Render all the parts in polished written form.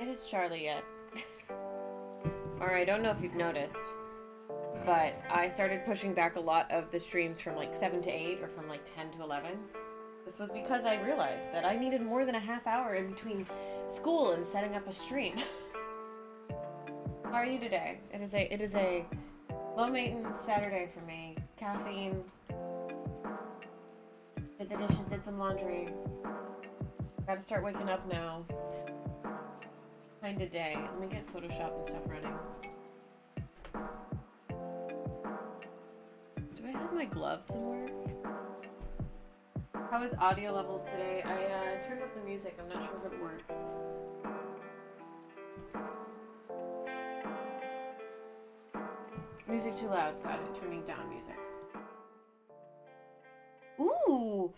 it is Charlie yet. Or I don't know if you've noticed, but I started pushing back a lot of the streams from like 7 to 8 or from like 10 to 11. This was because I realized that I needed more than a half hour in between school and setting up a stream. How are you today? It is a low maintenance Saturday for me. Caffeine. Did the dishes, did some laundry. Gotta start waking up now. Kinda day. Let me get Photoshop and stuff running. Do I have my glove somewhere? How is audio levels today? I turned up the music. I'm not sure if it works. Music too loud. Got it. Turning down music. Ooh!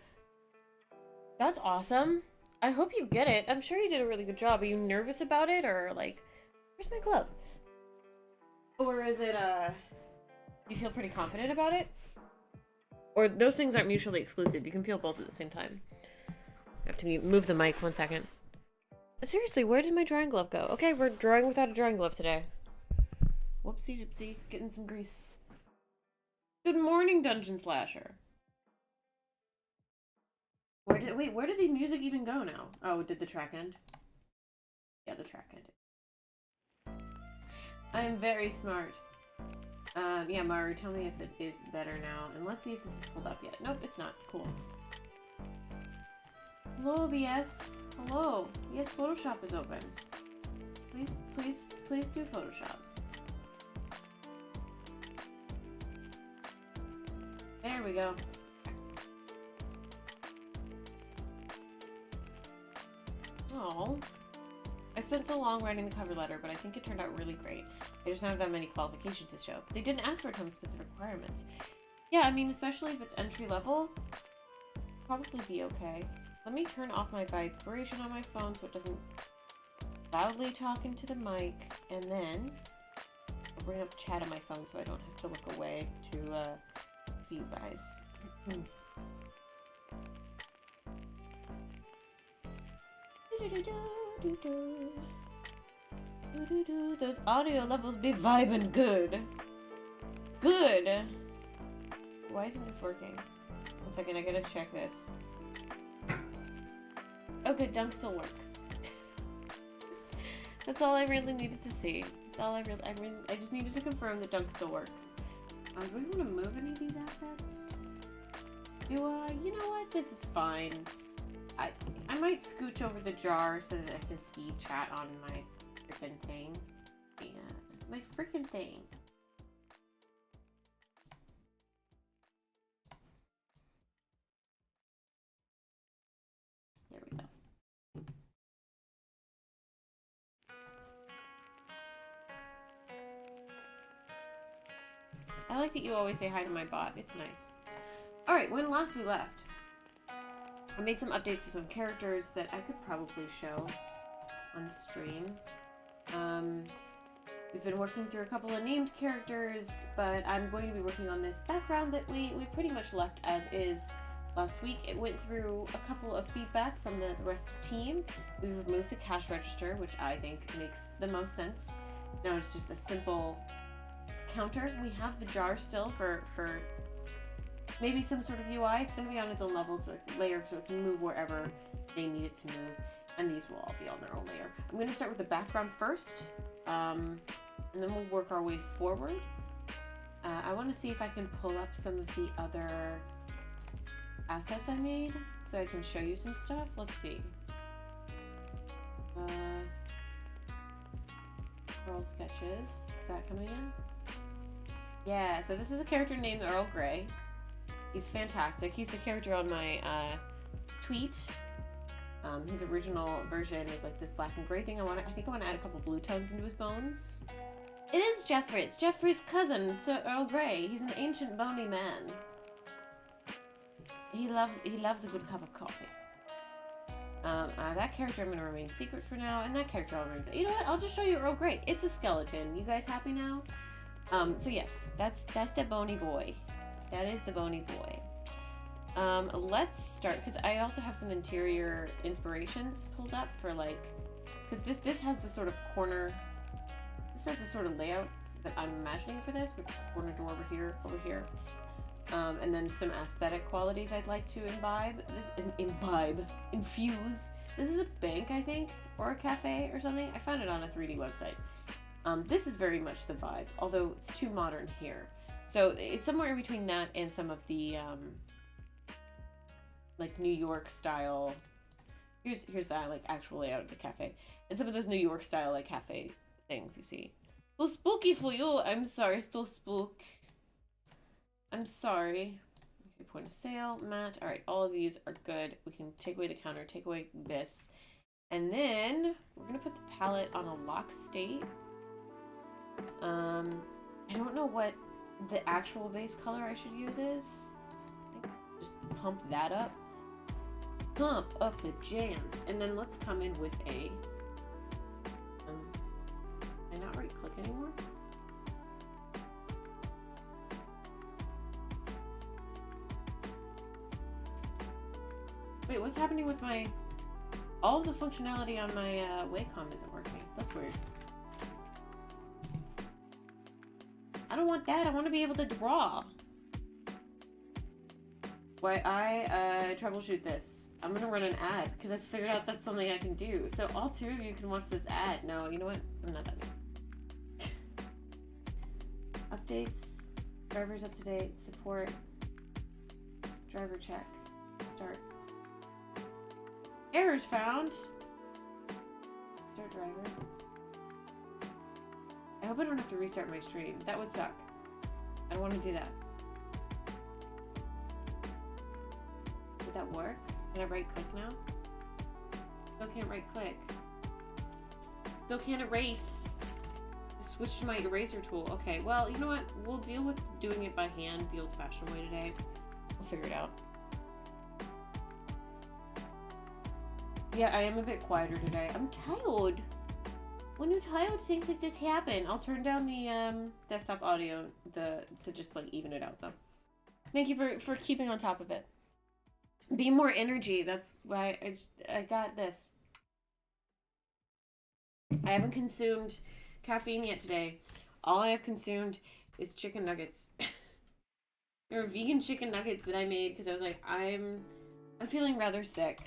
That's awesome. I hope you get it. I'm sure you did a really good job. Are you nervous about it, or like, where's my glove? Or is it, you feel pretty confident about it? Or those things aren't mutually exclusive. You can feel both at the same time. I have to move the mic 1 second. Seriously, where did my drawing glove go? Okay, we're drawing without a drawing glove today. Whoopsie dipsy, getting some grease. Good morning, Dungeon Slasher. Where did the music even go now? Oh, did the track end? Yeah, the track ended. I am very smart. Yeah, Maru, tell me if it is better now. And let's see if this is pulled up yet. Nope, it's not. Cool. Hello, OBS. Hello. Yes, Photoshop is open. Please do Photoshop. There we go. Oh, I spent so long writing the cover letter, but I think it turned out really great. I just don't have that many qualifications to show. But they didn't ask for a ton of specific requirements. Yeah, I mean, especially if it's entry level, probably be okay. Let me turn off my vibration on my phone so it doesn't loudly talk into the mic, and then I'll bring up chat on my phone so I don't have to look away to see you guys. Those audio levels be vibing good. Good. Why isn't this working? 1 second, I gotta check this. Oh, good, Dunk still works. That's all I really needed to see. That's all I just needed to confirm that Dunk still works. Do we want to move any of these assets? You know what? This is fine. I might scooch over the jar so that I can see chat on my freaking thing. Yeah, my freaking thing. There we go. I like that you always say hi to my bot. It's nice. Alright, when last we left, I made some updates to some characters that I could probably show on stream. We've been working through a couple of named characters, but I'm going to be working on this background that we pretty much left as is last week. It went through a couple of feedback from the rest of the team. We removed the cash register, which I think makes the most sense. Now it's just a simple counter. We have the jar still for maybe some sort of UI. It's going to be on its own level, layer, so it can move wherever they need it to move. And these will all be on their own layer. I'm going to start with the background first, and then we'll work our way forward. I want to see if I can pull up some of the other assets I made, so I can show you some stuff. Let's see. Earl Sketches. Is that coming in? Yeah, so this is a character named Earl Grey. He's fantastic. He's the character on my tweet. His original version is like this black and gray thing. I think I want to add a couple blue tones into his bones. It is Jeffrey. It's Jeffrey's cousin, Sir Earl Grey. He's an ancient bony man. He loves a good cup of coffee. That character I'm going to remain secret for now, and that character I'll remain. You know what? I'll just show you Earl Grey. It's a skeleton. You guys happy now? So yes, that's the bony boy. That is the bony boy. Let's start, because I also have some interior inspirations pulled up for like because this has the sort of corner. This has the sort of layout that I'm imagining for this, with this corner door over here. And then some aesthetic qualities I'd like to infuse. This is a bank, I think, or a cafe or something. I found it on a 3D website. This is very much the vibe, although it's too modern here. So it's somewhere between that and some of the like New York style. Here's that like actual layout of the cafe, and some of those New York style like cafe things you see. So spooky for you. I'm sorry, still spook. I'm sorry. Okay, point of sale, mat. All right, all of these are good. We can take away the counter, take away this, and then we're gonna put the palette on a lock state. I don't know what the actual base color I should use is. I think just pump that up. Pump up the jams, and then let's come in with a. Can I not right click anymore? Wait, what's happening with my... All of the functionality on my Wacom isn't working. That's weird. I don't want that. I want to be able to draw. Why I troubleshoot this. I'm going to run an ad because I figured out that's something I can do. So all two of you can watch this ad. No, you know what? I'm not that mean. Updates. Drivers up to date. Support. Driver check. Start. Errors found. Start driver. I hope I don't have to restart my stream. That would suck. I don't want to do that. Did that work? Can I right click now? Still can't right click. Still can't erase. Switch to my eraser tool. Okay, well, you know what? We'll deal with doing it by hand the old-fashioned way today. We'll figure it out. Yeah, I am a bit quieter today. I'm tired. When you're tired, things like this happen. I'll turn down the desktop audio to just like even it out though. Thank you for keeping on top of it. Be more energy. That's why I got this. I haven't consumed caffeine yet today. All I have consumed is chicken nuggets. There are vegan chicken nuggets that I made because I was like, I'm feeling rather sick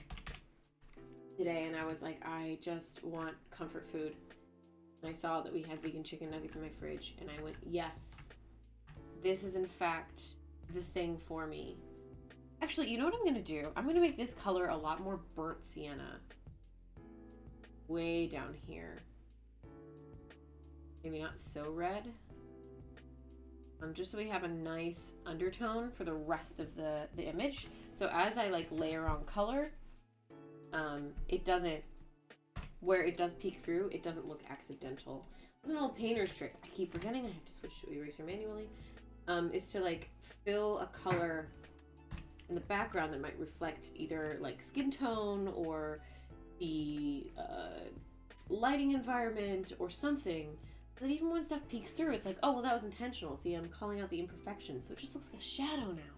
today, and I was like, I just want comfort food. And I saw that we had vegan chicken nuggets in my fridge, and I went, yes, this is in fact the thing for me. Actually, you know what I'm gonna do? I'm gonna make this color a lot more burnt sienna. Way down here. Maybe not so red. Just so we have a nice undertone for the rest of the image. So as I like layer on color, it doesn't, where it does peek through, it doesn't look accidental. It's an old painter's trick. I keep forgetting I have to switch to eraser manually. Is to like fill a color in the background that might reflect either like skin tone or the lighting environment or something. But even when stuff peeks through, it's like, oh, well, that was intentional. See, I'm calling out the imperfections, so it just looks like a shadow now.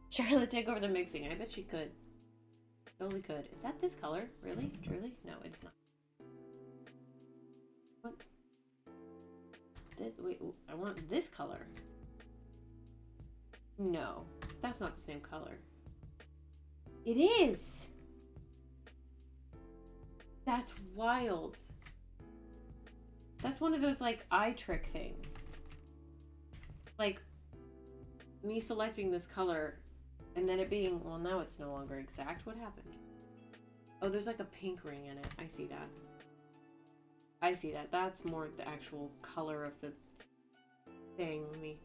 Charlotte, take over the mixing. I bet she could. Totally could. Is that this color? Really? Truly? No, it's not. What? This? Wait, I want this color. No, that's not the same color. It is! That's wild. That's one of those, like, eye trick things. Like, me selecting this color and then it being, well, now it's no longer exact. What happened? Oh, there's like a pink ring in it. I see that. I see that. That's more the actual color of the thing. Let me...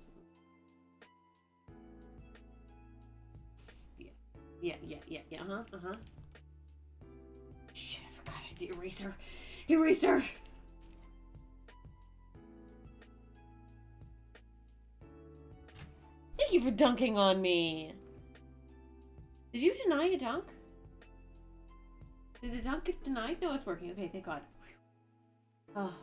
Yeah. Uh-huh. Shit, I forgot I had the eraser. Eraser! Thank you for dunking on me. Did you deny a dunk? Did the dunk get denied? No, it's working. Okay, thank God. Oh.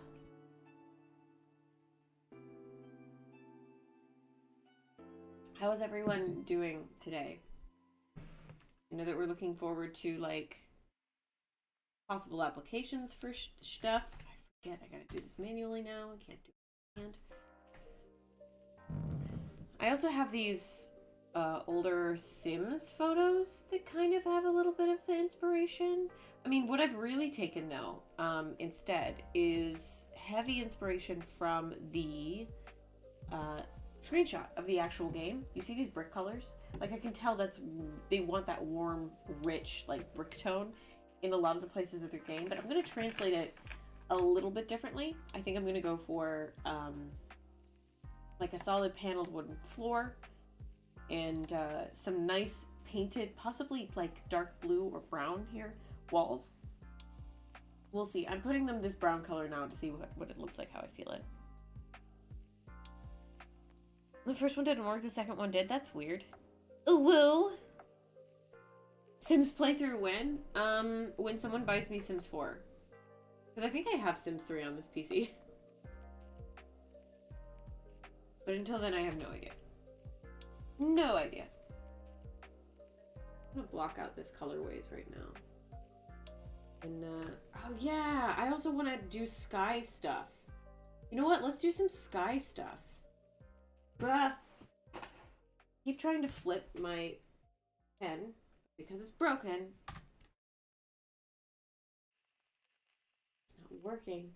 How is everyone doing today? I know that we're looking forward to, like, possible applications for stuff. I forget, I gotta do this manually now. I can't do it by hand. I also have these older Sims photos that kind of have a little bit of the inspiration. I mean, what I've really taken though, instead, is heavy inspiration from the screenshot of the actual game. You see these brick colors? Like, I can tell they want that warm, rich, like, brick tone in a lot of the places of their game, but I'm going to translate it a little bit differently. I think I'm going to go for, like, a solid paneled wooden floor and some nice painted, possibly, like, dark blue or brown here, walls. We'll see. I'm putting them this brown color now to see what it looks like, how I feel it. The first one didn't work, the second one did. That's weird. Ooh, woo! Sims playthrough when? When someone buys me Sims 4. Because I think I have Sims 3 on this PC. But until then, I have no idea. No idea. I'm gonna block out this colorways right now. And, oh yeah, I also want to do sky stuff. You know what? Let's do some sky stuff. Keep trying to flip my pen because it's broken. It's not working.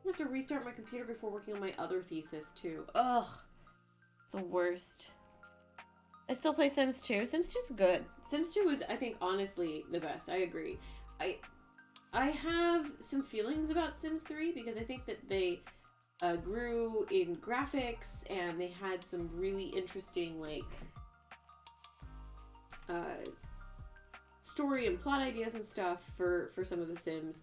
I have to restart my computer before working on my other thesis too. Ugh, it's the worst. I still play Sims 2. Sims 2 is good. Sims 2 is, I think, honestly the best. I agree. I have some feelings about Sims 3 because I think that they grew in graphics and they had some really interesting, like, story and plot ideas and stuff for some of the Sims,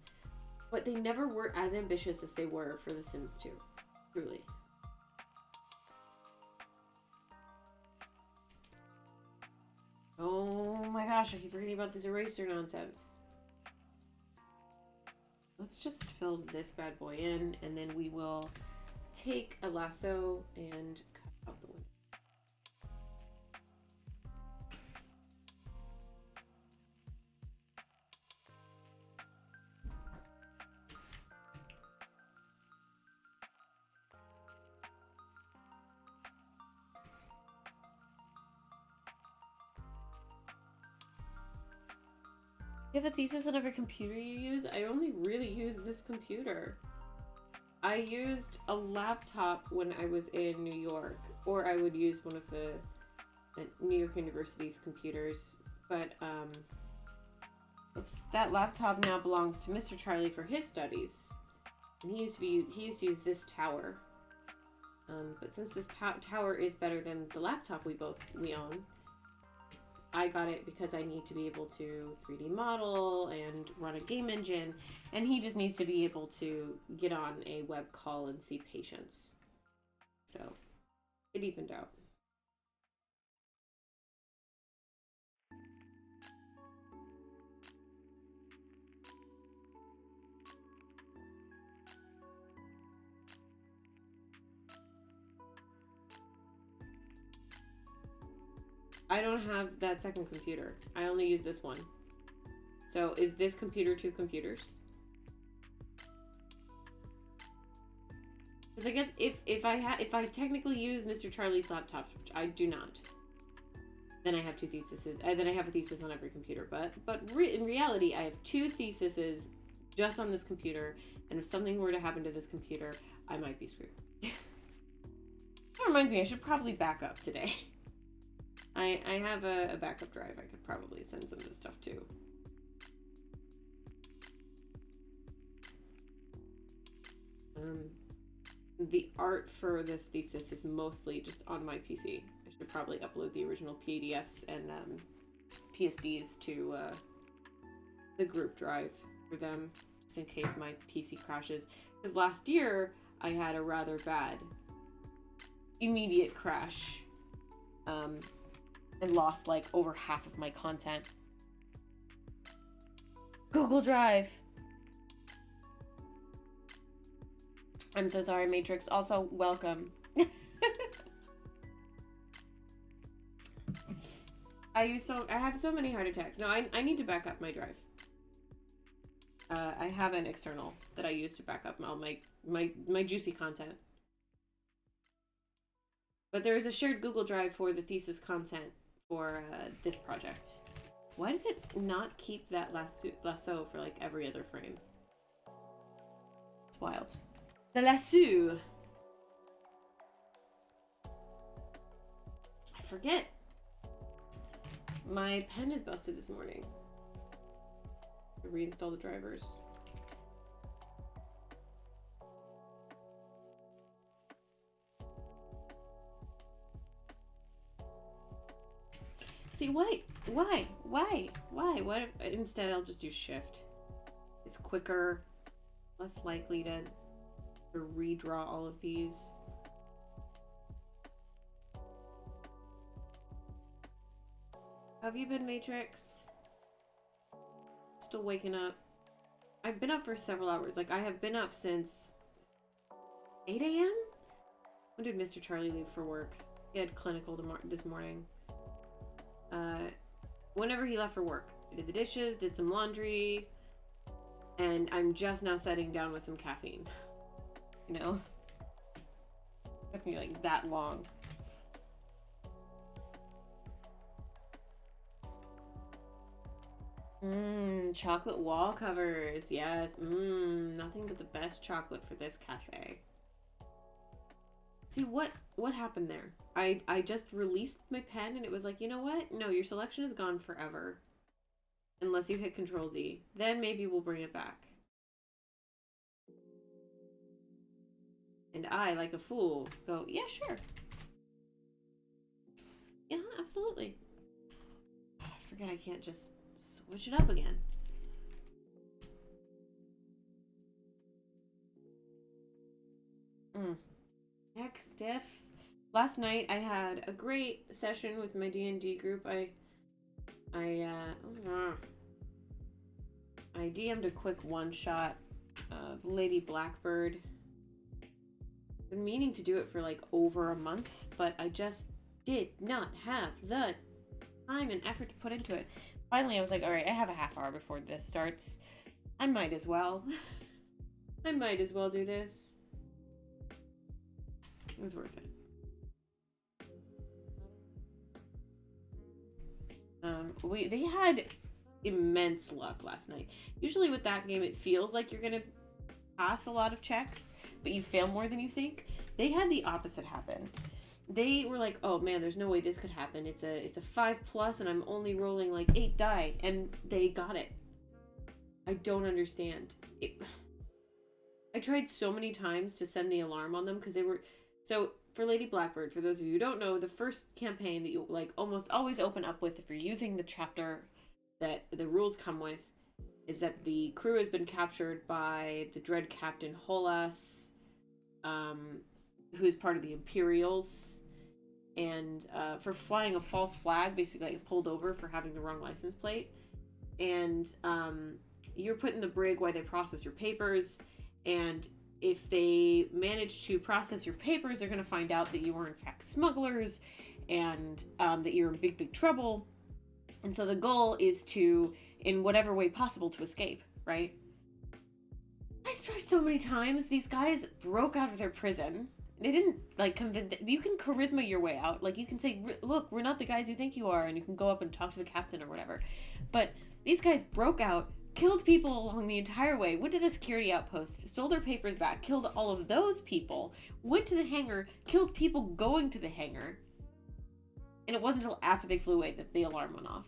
but they never were as ambitious as they were for the Sims 2, truly. Oh my gosh, I keep forgetting about this eraser nonsense. Let's just fill this bad boy in, and then we will take a lasso and cut out the window. You have a thesis on every computer you use? I only really use this computer. I used a laptop when I was in New York, or I would use one of the New York University's computers, but oops, that laptop now belongs to Mr. Charlie for his studies, and he used to use this tower. But since this tower is better than the laptop we own, I got it because I need to be able to 3D model and run a game engine, and he just needs to be able to get on a web call and see patients. So, it evened out. I don't have that second computer. I only use this one. So is this computer 2 computers? Because I guess if I technically use Mr. Charlie's laptop, which I do not, then I have 2 theses. Then I have a thesis on every computer. But in reality, I have 2 theses just on this computer, and if something were to happen to this computer, I might be screwed. That reminds me, I should probably back up today. I have a backup drive. I could probably send some of this stuff to. The art for this thesis is mostly just on my PC. I should probably upload the original PDFs and PSDs to the group drive for them, just in case my PC crashes. Because last year, I had a rather bad immediate crash. And lost like over half of my content. Google Drive. I'm so sorry, Matrix. Also, welcome. I have so many heart attacks. No, I need to back up my drive. I have an external that I use to back up all my juicy content. But there is a shared Google Drive for the thesis content for this project. Why does it not keep that lasso for like every other frame? It's wild. The lasso. I forget. My pen is busted this morning. I reinstall the drivers. See, why? What if, instead I'll just do shift. It's quicker, less likely to redraw all of these. Have you been, Matrix? Still waking up. I've been up for several hours. Like, I have been up since 8 a.m.? When did Mr. Charlie leave for work? He had clinical this morning. Whenever he left for work, I did the dishes, did some laundry, and I'm just now sitting down with some caffeine. You know? It took me like that long. Chocolate wall covers. Yes. Nothing but the best chocolate for this cafe. See, what happened there? I just released my pen and it was like, you know what? No, your selection is gone forever. Unless you hit Control Z. Then maybe we'll bring it back. And I, like a fool, go, yeah, sure. Yeah, absolutely. I forget I can't just switch it up again. Heck, stiff. Last night I had a great session with my D&D group. I DM'd a quick one-shot of Lady Blackbird. Been meaning to do it for like over a month, but I just did not have the time and effort to put into it. Finally, I was like, all right, I have a half hour before this starts. I might as well. I might as well do this. It was worth it. They had immense luck last night. Usually with that game, it feels like you're gonna pass a lot of checks, but you fail more than you think. They had the opposite happen. They were like, oh man, there's no way this could happen. It's a 5+ and I'm only rolling like 8 die, and they got it. I don't understand. I tried so many times to send the alarm on them because they were... So for Lady Blackbird, for those of you who don't know, the first campaign that you like almost always open up with if you're using the chapter that the rules come with is that the crew has been captured by the Dread Captain Holas, who is part of the Imperials, and for flying a false flag, basically like, pulled over for having the wrong license plate. And you're put in the brig while they process your papers, and if they manage to process your papers, they're going to find out that you were in fact smugglers, and that you're in big, big trouble. And so the goal is to, in whatever way possible, to escape, right? I tried so many times. These guys broke out of their prison. They didn't, like, convince... You can charisma your way out. Like, you can say, look, we're not the guys you think you are, and you can go up and talk to the captain or whatever. But these guys broke out, killed people along the entire way, went to the security outpost, stole their papers back, killed all of those people, went to the hangar, killed people going to the hangar, and it wasn't until after they flew away that the alarm went off.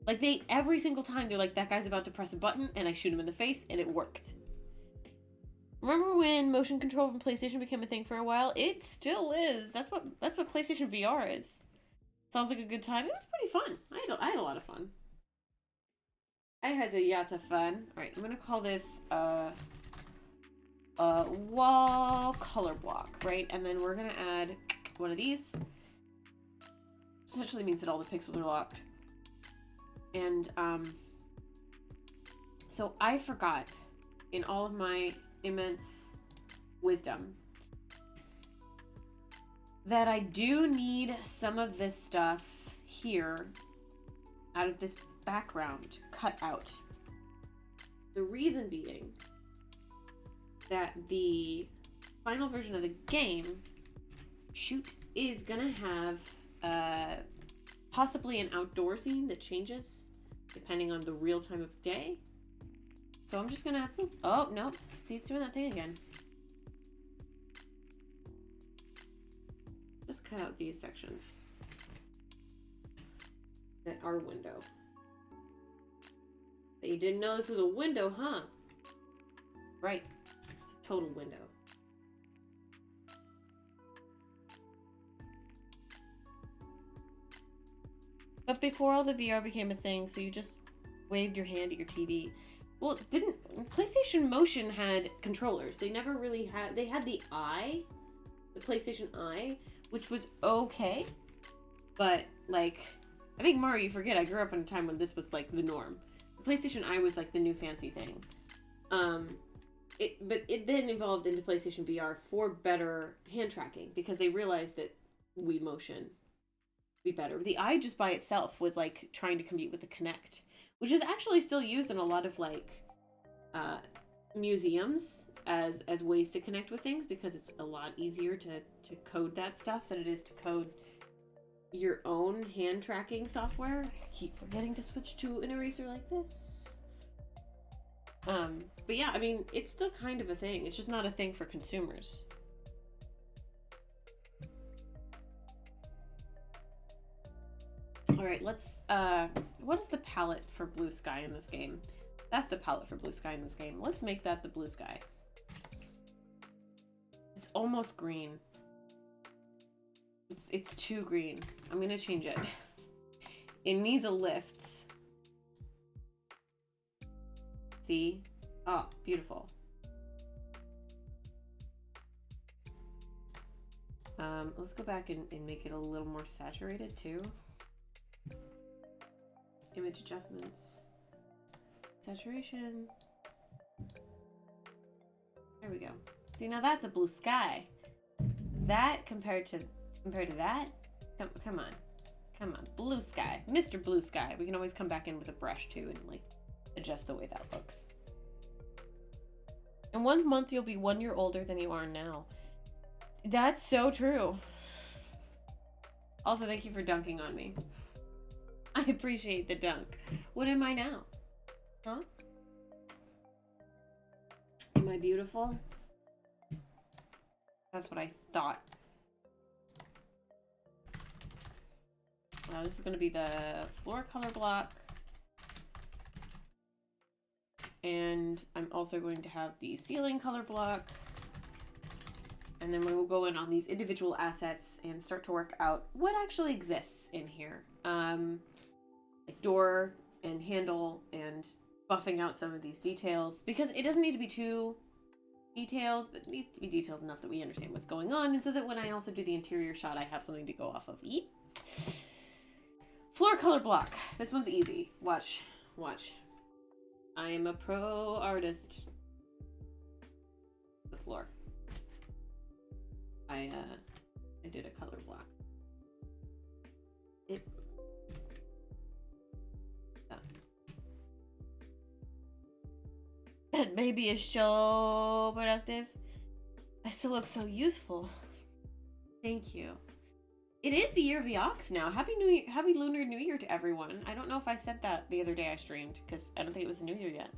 Like, every single time, they're like, that guy's about to press a button, and I shoot him in the face, and it worked. Remember when motion control from PlayStation became a thing for a while? It still is. That's what PlayStation VR is. Sounds like a good time. It was pretty fun. I had a lot of fun. I had a yacht of fun. Alright, I'm gonna call this wall color block, right? And then we're gonna add one of these. Essentially means that all the pixels are locked. And so I forgot, in all of my immense wisdom, that I do need some of this stuff here out of this background cut out. The reason being that the final version of the game, is gonna have possibly an outdoor scene that changes depending on the real time of day. So I'm just gonna, oh, no, see, it's doing that thing again. Just cut out these sections that are window. But you didn't know this was a window, huh? Right, it's a total window. But before all the VR became a thing, so you just waved your hand at your TV. Well, PlayStation Motion had controllers. They never really had, they had the Eye, the PlayStation Eye, which was okay. But, like, I think, Mario, you forget, I grew up in a time when this was, like, the norm. The PlayStation Eye was, like, the new fancy thing. But it then evolved into PlayStation VR for better hand tracking, because they realized that Wii Motion be better. The Eye just by itself was like trying to compete with the Kinect, which is actually still used in a lot of like museums as ways to connect with things, because it's a lot easier to code that stuff than it is to code your own hand tracking software. I keep forgetting to switch to an eraser like this. But yeah, I mean, it's still kind of a thing. It's just not a thing for consumers. All right, let's, what is the palette for blue sky in this game? That's the palette for blue sky in this game. Let's make that the blue sky. It's almost green. It's too green. I'm gonna change it. It needs a lift. See? Oh, beautiful. Let's go back and make it a little more saturated too. Image adjustments, saturation. There we go. See, now that's a blue sky. That compared to that, come on, blue sky, Mr. Blue Sky. We can always come back in with a brush too and like adjust the way that looks. In 1 month, you'll be 1 year older than you are now. That's so true. Also, thank you for dunking on me. I appreciate the dunk. What am I now? Huh? Am I beautiful? That's what I thought. This is going to be the floor color block. And I'm also going to have the ceiling color block. And then we will go in on these individual assets and start to work out what actually exists in here. Like door and handle and buffing out some of these details, because it doesn't need to be too detailed, but it needs to be detailed enough that we understand what's going on, and so that when I also do the interior shot, I have something to go off of. Eat. Floor color block. This one's easy. Watch. I am a pro artist. The floor. I did a color block. That baby is so productive. I still look so youthful. Thank you. It is the year of the ox now. Happy Lunar New Year to everyone. I don't know if I said that the other day I streamed, because I don't think it was the New Year yet.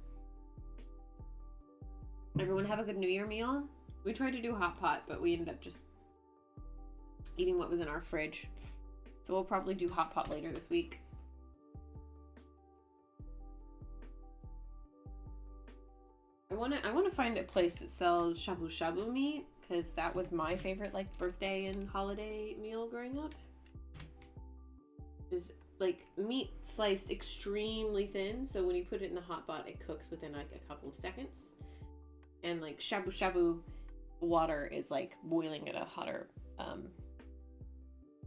Everyone have a good New Year meal. We tried to do hot pot, but we ended up just eating what was in our fridge. So we'll probably do hot pot later this week. I want to find a place that sells shabu shabu meat, because that was my favorite like birthday and holiday meal growing up. Just like meat sliced extremely thin, so when you put it in the hot pot, it cooks within like a couple of seconds. And like shabu shabu water is like boiling at a hotter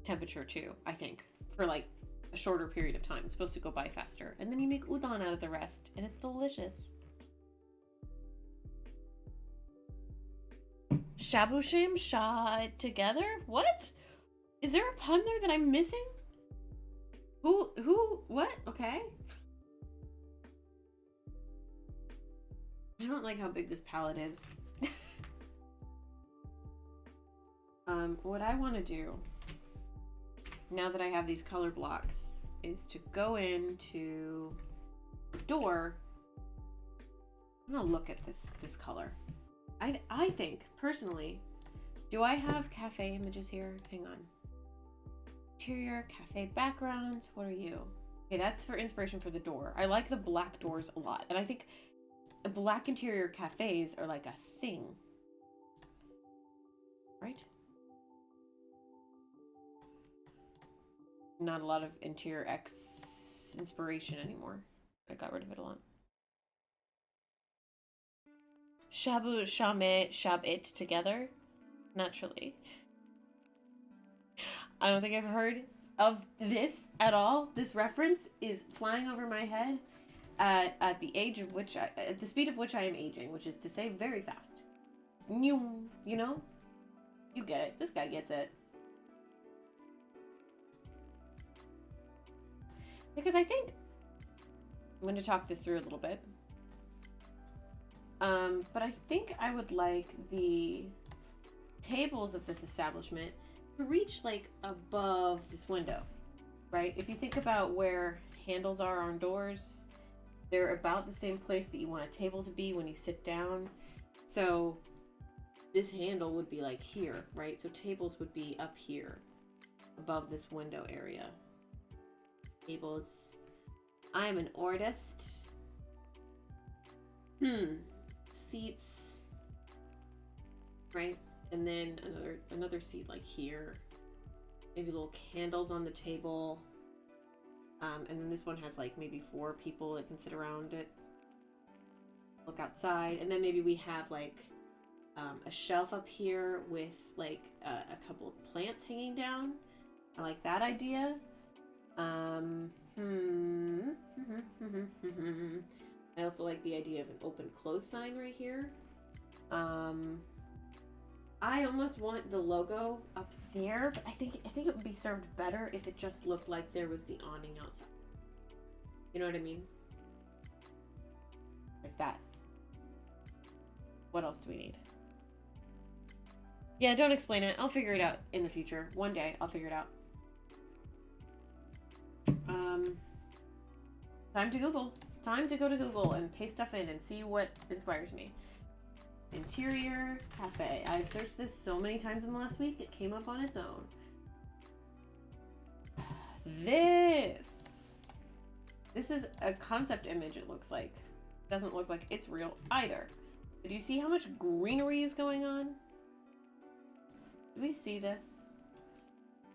temperature too, I think, for like a shorter period of time. It's supposed to go by faster. And then you make udon out of the rest, and it's delicious. Shabu shame shot together? What? Is there a pun there that I'm missing? Who, what? Okay. I don't like how big this palette is. What I want to do, now that I have these color blocks, is to go into the door. I'm gonna look at this color. I think, personally, do I have cafe images here? Hang on. Interior, cafe background, what are you? Okay, that's for inspiration for the door. I like the black doors a lot, and I think black interior cafes are like a thing. Right? Not a lot of interior X inspiration anymore. I got rid of it a lot. Shabu, shame, shab it together. Naturally. I don't think I've heard of this at all. This reference is flying over my head at the age of which at the speed of which I am aging, which is to say very fast. You know? You get it. This guy gets it. Because I think I'm going to talk this through a little bit. But I think I would like the tables of this establishment to reach like above this window, right? If you think about where handles are on doors, they're about the same place that you want a table to be when you sit down. So this handle would be like here, right? So tables would be up here above this window area. Tables. I'm an artist. Seats. Right? And then another seat like here. Maybe little candles on the table. And then this one has like maybe 4 people that can sit around it. Look outside. And then maybe we have like a shelf up here with like a couple of plants hanging down. I like that idea. I also like the idea of an open-close sign right here. I almost want the logo up there, but I think it would be served better if it just looked like there was the awning outside. You know what I mean? Like that. What else do we need? Yeah, don't explain it. I'll figure it out in the future. One day, I'll figure it out. Time to Google. Time to go to Google and paste stuff in and see what inspires me. Interior cafe. I've searched this so many times in the last week, it came up on its own. This is a concept image, it looks like. Doesn't look like it's real either. But do you see how much greenery is going on? Do we see this?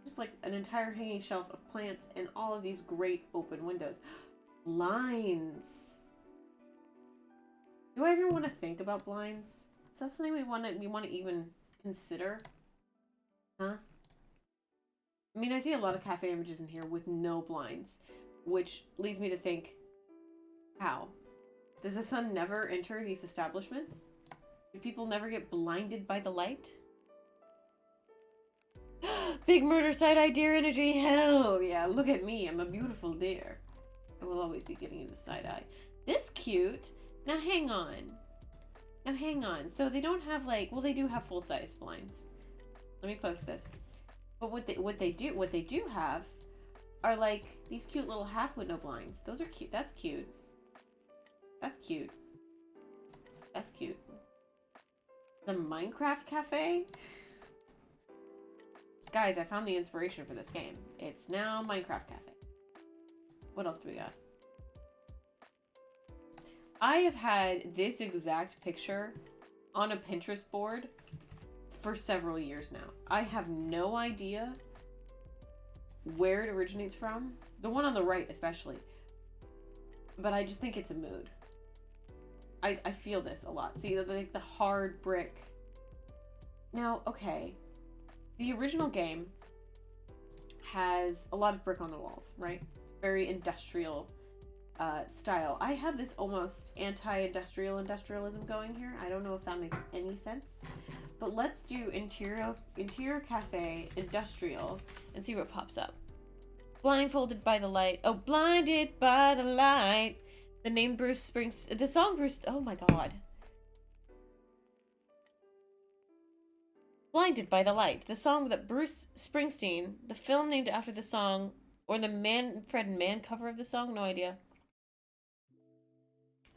Just like an entire hanging shelf of plants and all of these great open windows. Blinds. Do I ever want to think about blinds? Is that something we want to even consider? Huh? I mean, I see a lot of cafe images in here with no blinds, which leads me to think, how? Does the sun never enter these establishments? Do people never get blinded by the light? Big murder side-eye deer energy. Hell yeah, look at me. I'm a beautiful deer. I will always be giving you the side-eye. This cute. Now hang on. Now hang on. So they don't have like, well, they do have full-size blinds. Let me post this. But what they do have are like these cute little half window blinds. Those are cute. That's cute. That's cute. That's cute. The Minecraft cafe? Guys, I found the inspiration for this game. It's now Minecraft cafe. What else do we got? I have had this exact picture on a Pinterest board for several years now. I have no idea where it originates from. The one on the right especially. But I just think it's a mood. I feel this a lot. See, like the hard brick. Now, okay. The original game has a lot of brick on the walls, right? Very industrial style. I have this almost anti-industrialism going here. I don't know if that makes any sense. But let's do interior cafe industrial and see what pops up. Blindfolded by the light. Oh, blinded by the light. The name Bruce Springs. The song Bruce. Oh my god. Blinded by the Light, the song that Bruce Springsteen, the film named after the song, or the Manfred Mann cover of the song, no idea.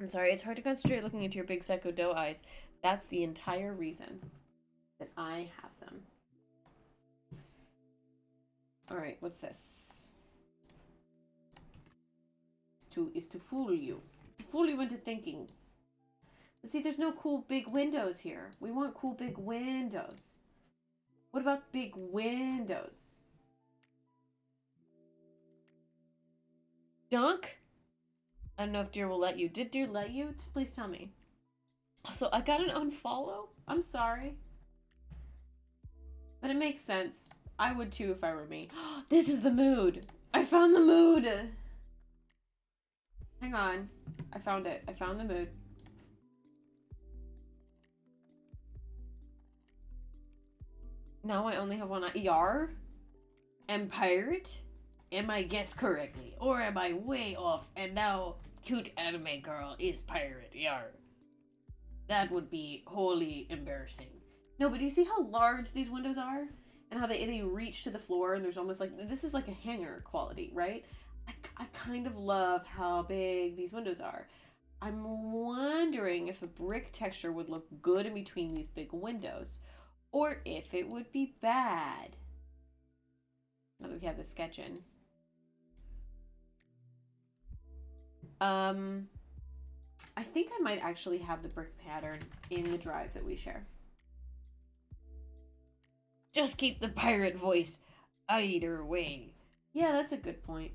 I'm sorry, it's hard to concentrate looking into your big psycho doe eyes. That's the entire reason that I have them. Alright, what's this? Is to fool you. To fool you into thinking. But see, there's no cool big windows here. We want cool big windows. What about big windows? Dunk? I don't know if Deer will let you. Did Deer let you? Just please tell me. Also, I got an unfollow. I'm sorry. But it makes sense. I would too if I were me. This is the mood. I found the mood. Hang on. I found it. I found the mood. Now I only have one. Yar? Am pirate? Am I guessed correctly? Or am I way off and now cute anime girl is pirate? Yar. That would be wholly embarrassing. No, but do you see how large these windows are? And how they reach to the floor and there's almost like... This is like a hanger quality, right? I kind of love how big these windows are. I'm wondering if a brick texture would look good in between these big windows. Or if it would be bad. Now that we have the sketch in. I think I might actually have the brick pattern in the drive that we share. Just keep the pirate voice either way. Yeah, that's a good point.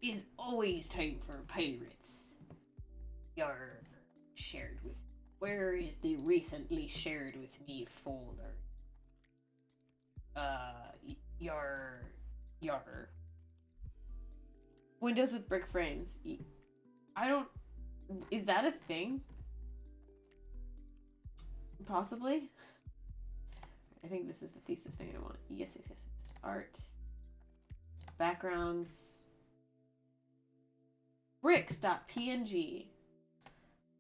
Is always time for pirates. You're shared with. Where is the recently shared with me folder? Your. Windows with brick frames. I don't... Is that a thing? Possibly? I think this is the thesis thing I want. Yes. Art. Backgrounds. Bricks.png.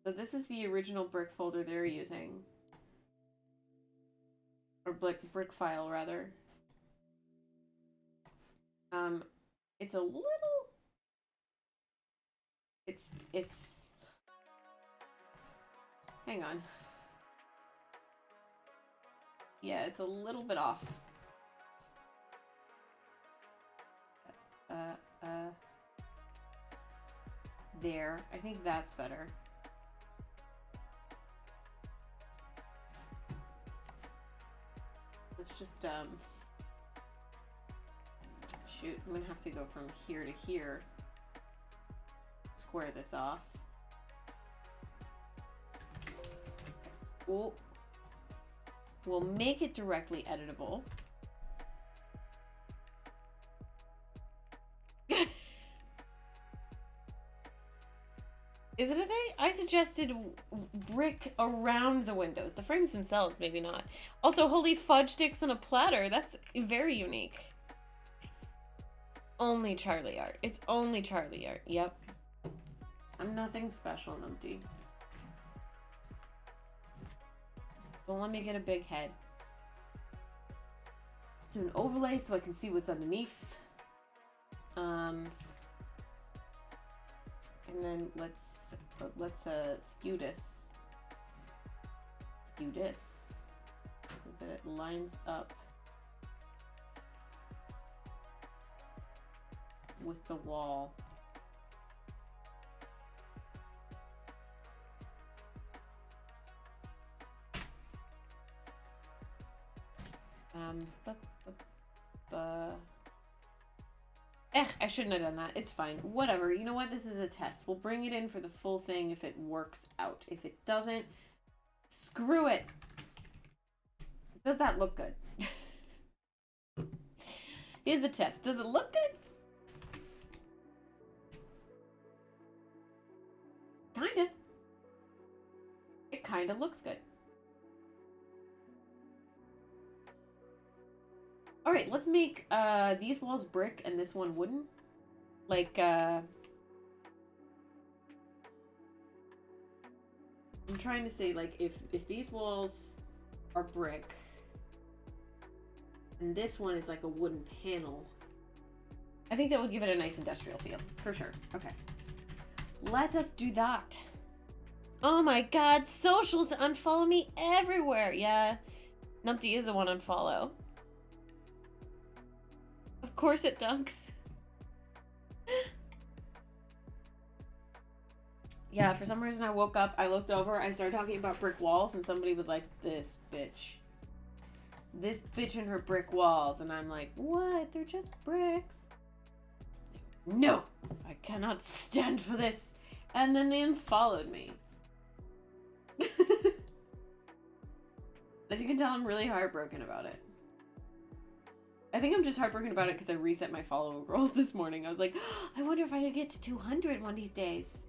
So this is the original brick folder they're using. Or brick file, rather. It's a little... It's... Hang on. Yeah, it's a little bit off. There. I think that's better. Let's just, shoot, I'm gonna have to go from here to here. Square this off. Oh. We'll make it directly editable. Is it a thing? I suggested brick around the windows. The frames themselves, maybe not. Also, holy fudge sticks on a platter. That's very unique. Only Charlie art. It's only Charlie art. Yep. I'm nothing special, Numpty. Don't let me get a big head. Let's do an overlay so I can see what's underneath. And then let's skew this. Skew this so that it lines up with the wall. I shouldn't have done that. It's fine. Whatever. You know what? This is a test. We'll bring it in for the full thing if it works out. If it doesn't, screw it. Does that look good? Here's a test. Does it look good? Kinda. It kinda looks good. Alright, let's make these walls brick and this one wooden. Like, I'm trying to say, like, if these walls are brick. And this one is like a wooden panel. I think that would give it a nice industrial feel, for sure. Okay. Let us do that. Oh my god, socials unfollow me everywhere. Yeah, Numpty is the one unfollow. Of course it dunks. Yeah, for some reason I woke up, I looked over, I started talking about brick walls, and somebody was like, this bitch. This bitch and her brick walls. And I'm like, what? They're just bricks. No! I cannot stand for this. And then they unfollowed me. As you can tell, I'm really heartbroken about it. I think I'm just heartbroken about it because I reset my follow goal this morning. I was like, oh, I wonder if I could get to 200 one of these days.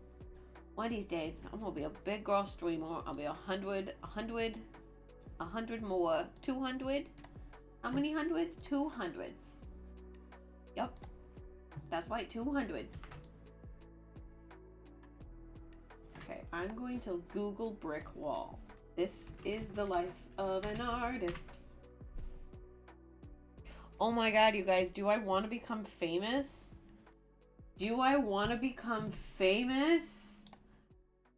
One of these days, I'm gonna be a big girl streamer. I'll be 100 more. 200? How many hundreds? 200s. Yup. That's right, 200s. Okay, I'm going to Google brick wall. This is the life of an artist. Oh my god, you guys, do I want to become famous? Do I want to become famous?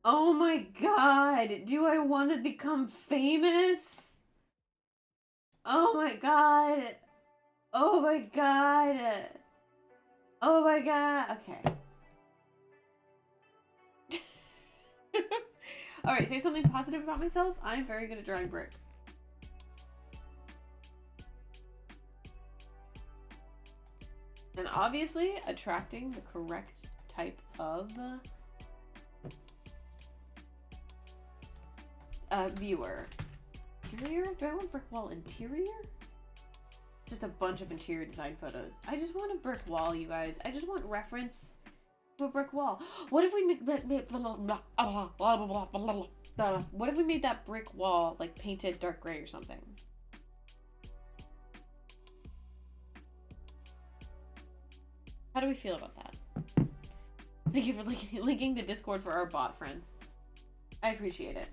Oh my god, do I want to become famous? Oh my god. Oh my god. Oh my god. Okay. Alright, say something positive about myself. I'm very good at drawing bricks. And obviously, attracting the correct type of viewer. Interior? Do I want brick wall interior? Just a bunch of interior design photos. I just want a brick wall, you guys. I just want reference to a brick wall. What if we what if we made that brick wall like painted dark gray or something? How do we feel about that? Thank you for linking the Discord for our bot friends. I appreciate it.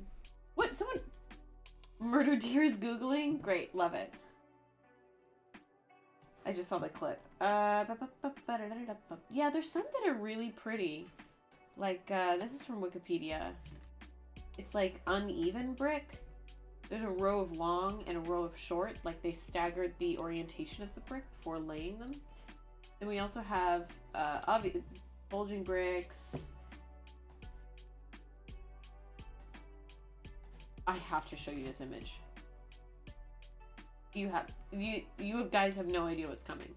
What? Someone... Murder Deer is Googling? Great. Love it. I just saw the clip. Yeah, there's some that are really pretty. Like, this is from Wikipedia. It's like uneven brick. There's a row of long and a row of short. Like, they staggered the orientation of the brick before laying them. Then we also have bulging bricks. I have to show you this image. You guys have no idea what's coming.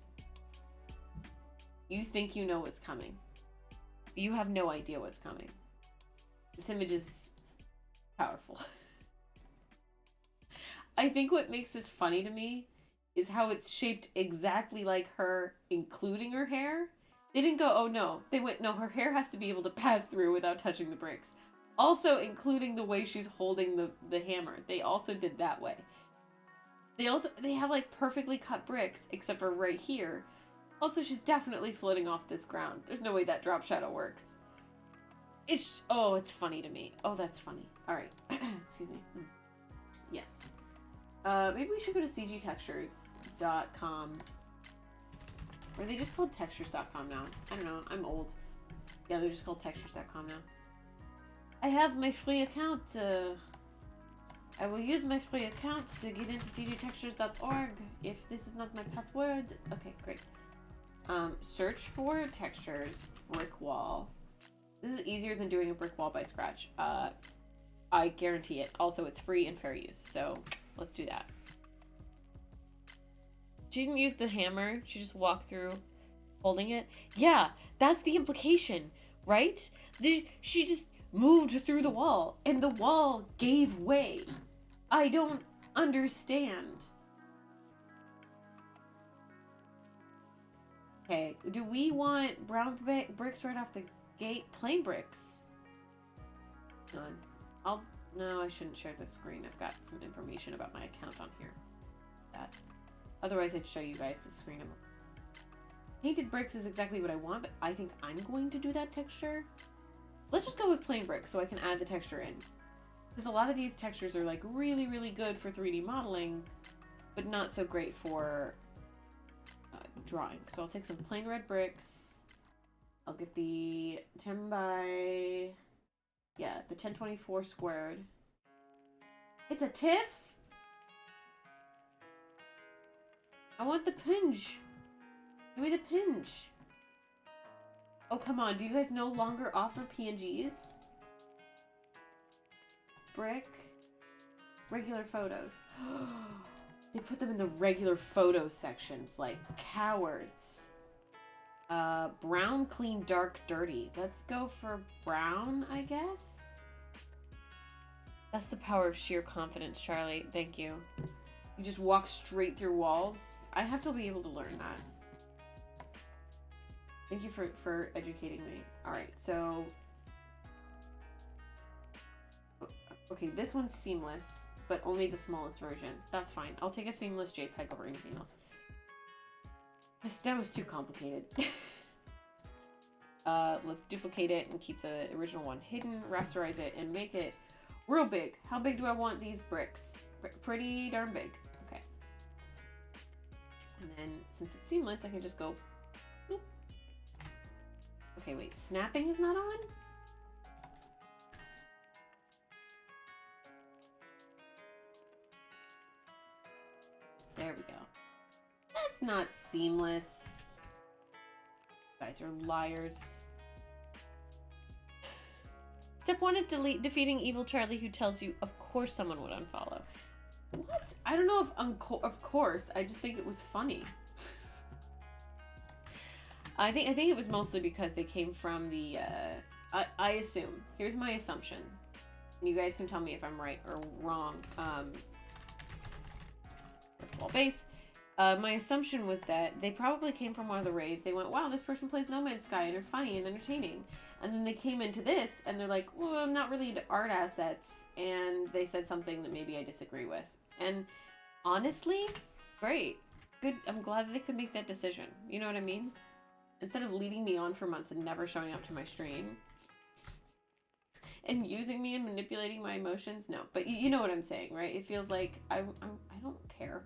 You think you know what's coming. You have no idea what's coming. This image is powerful. I think what makes this funny to me is how it's shaped exactly like her, including her hair. They didn't go, oh no. They went, no, her hair has to be able to pass through without touching the bricks. Also including the way she's holding the hammer. They also did that way. They have like perfectly cut bricks, except for right here. Also, she's definitely floating off this ground. There's no way that drop shadow works. It's funny to me. Oh, that's funny. All right. Excuse me. Yes. Maybe we should go to cgtextures.com. Or are they just called textures.com now? I don't know. I'm old. Yeah, they're just called textures.com now. I have my free account. I will use my free account to get into cgtextures.org if this is not my password. Okay, great. Search for textures, brick wall. This is easier than doing a brick wall by scratch. I guarantee it. Also, it's free and fair use, so let's do that. She didn't use the hammer. She just walked through holding it. Yeah, that's the implication, right? She just moved through the wall, and the wall gave way. I don't understand. Okay, do we want brown bricks right off the gate? Plain bricks. None. No, I shouldn't share this screen. I've got some information about my account on here. Otherwise, I'd show you guys the screen. Painted bricks is exactly what I want, but I think I'm going to do that texture. Let's just go with plain bricks so I can add the texture in. Because a lot of these textures are like really, really good for 3D modeling, but not so great for drawing. So I'll take some plain red bricks. I'll get the 10 by, yeah, the 1024 squared. It's a TIFF? I want the pinch. Give me the pinch. Oh, come on. Do you guys no longer offer PNGs? Brick. Regular photos. They put them in the regular photos sections, like cowards. Brown, clean, dark, dirty. Let's go for brown, I guess. That's the power of sheer confidence, Charlie. Thank you. You just walk straight through walls. I have to be able to learn that. Thank you for educating me. Alright, so... Okay, this one's seamless, but only the smallest version. That's fine. I'll take a seamless JPEG over anything else. That was too complicated. Let's duplicate it and keep the original one hidden, rasterize it, and make it real big. How big do I want these bricks? Pretty darn big. Okay. And then, since it's seamless, I can just go... Boop. Okay, wait. Snapping is not on? There we go. That's not seamless. You guys are liars. Step 1 is defeating evil Charlie who tells you, of course someone would unfollow. What? I don't know if of course. I just think it was funny. I think it was mostly because they came from the, I assume. Here's my assumption. You guys can tell me if I'm right or wrong. Wall base. My assumption was that they probably came from one of the raids. They went, wow, this person plays No Man's Sky and they're funny and entertaining. And then they came into this and they're like, well, I'm not really into art assets. And they said something that maybe I disagree with. And honestly, great. Good. I'm glad that they could make that decision. You know what I mean? Instead of leading me on for months and never showing up to my stream. And using me and manipulating my emotions. No, but you know what I'm saying, right? It feels like I don't care.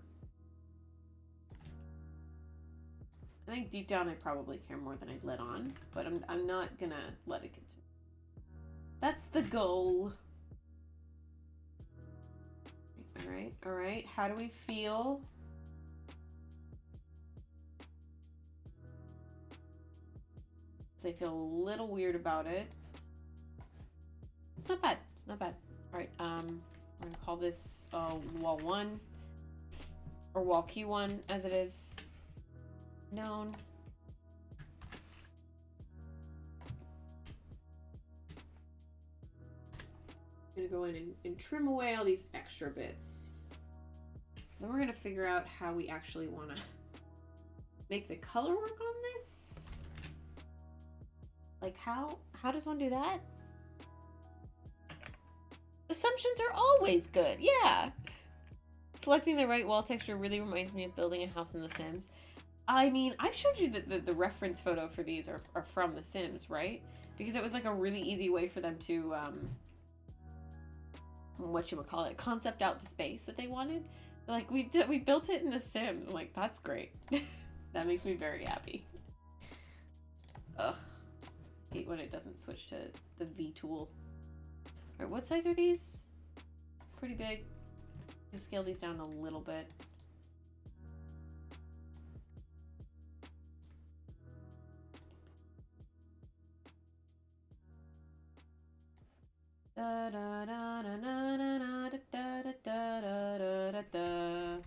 I think deep down I probably care more than I let on, but I'm not gonna let it get to me. That's the goal. All right. How do we feel? So I feel a little weird about it. It's not bad. It's not bad. All right. We're gonna call this wall 1 or wall Q1 as it is known. I'm gonna go in and trim away all these extra bits. Then we're gonna figure out how we actually want to make the color work on this. Like how does one do that? Assumptions are always good. Yeah. Selecting the right wall texture really reminds me of building a house in The Sims. I mean, I've showed you the reference photo for these are from The Sims, right? Because it was like a really easy way for them to, whatchamacallit, concept out the space that they wanted. They're like, we built it in The Sims. I'm like, that's great. That makes me very happy. Ugh. I hate when it doesn't switch to the V tool. Alright, what size are these? Pretty big. I can scale these down a little bit. Da da da da da da da da da da da.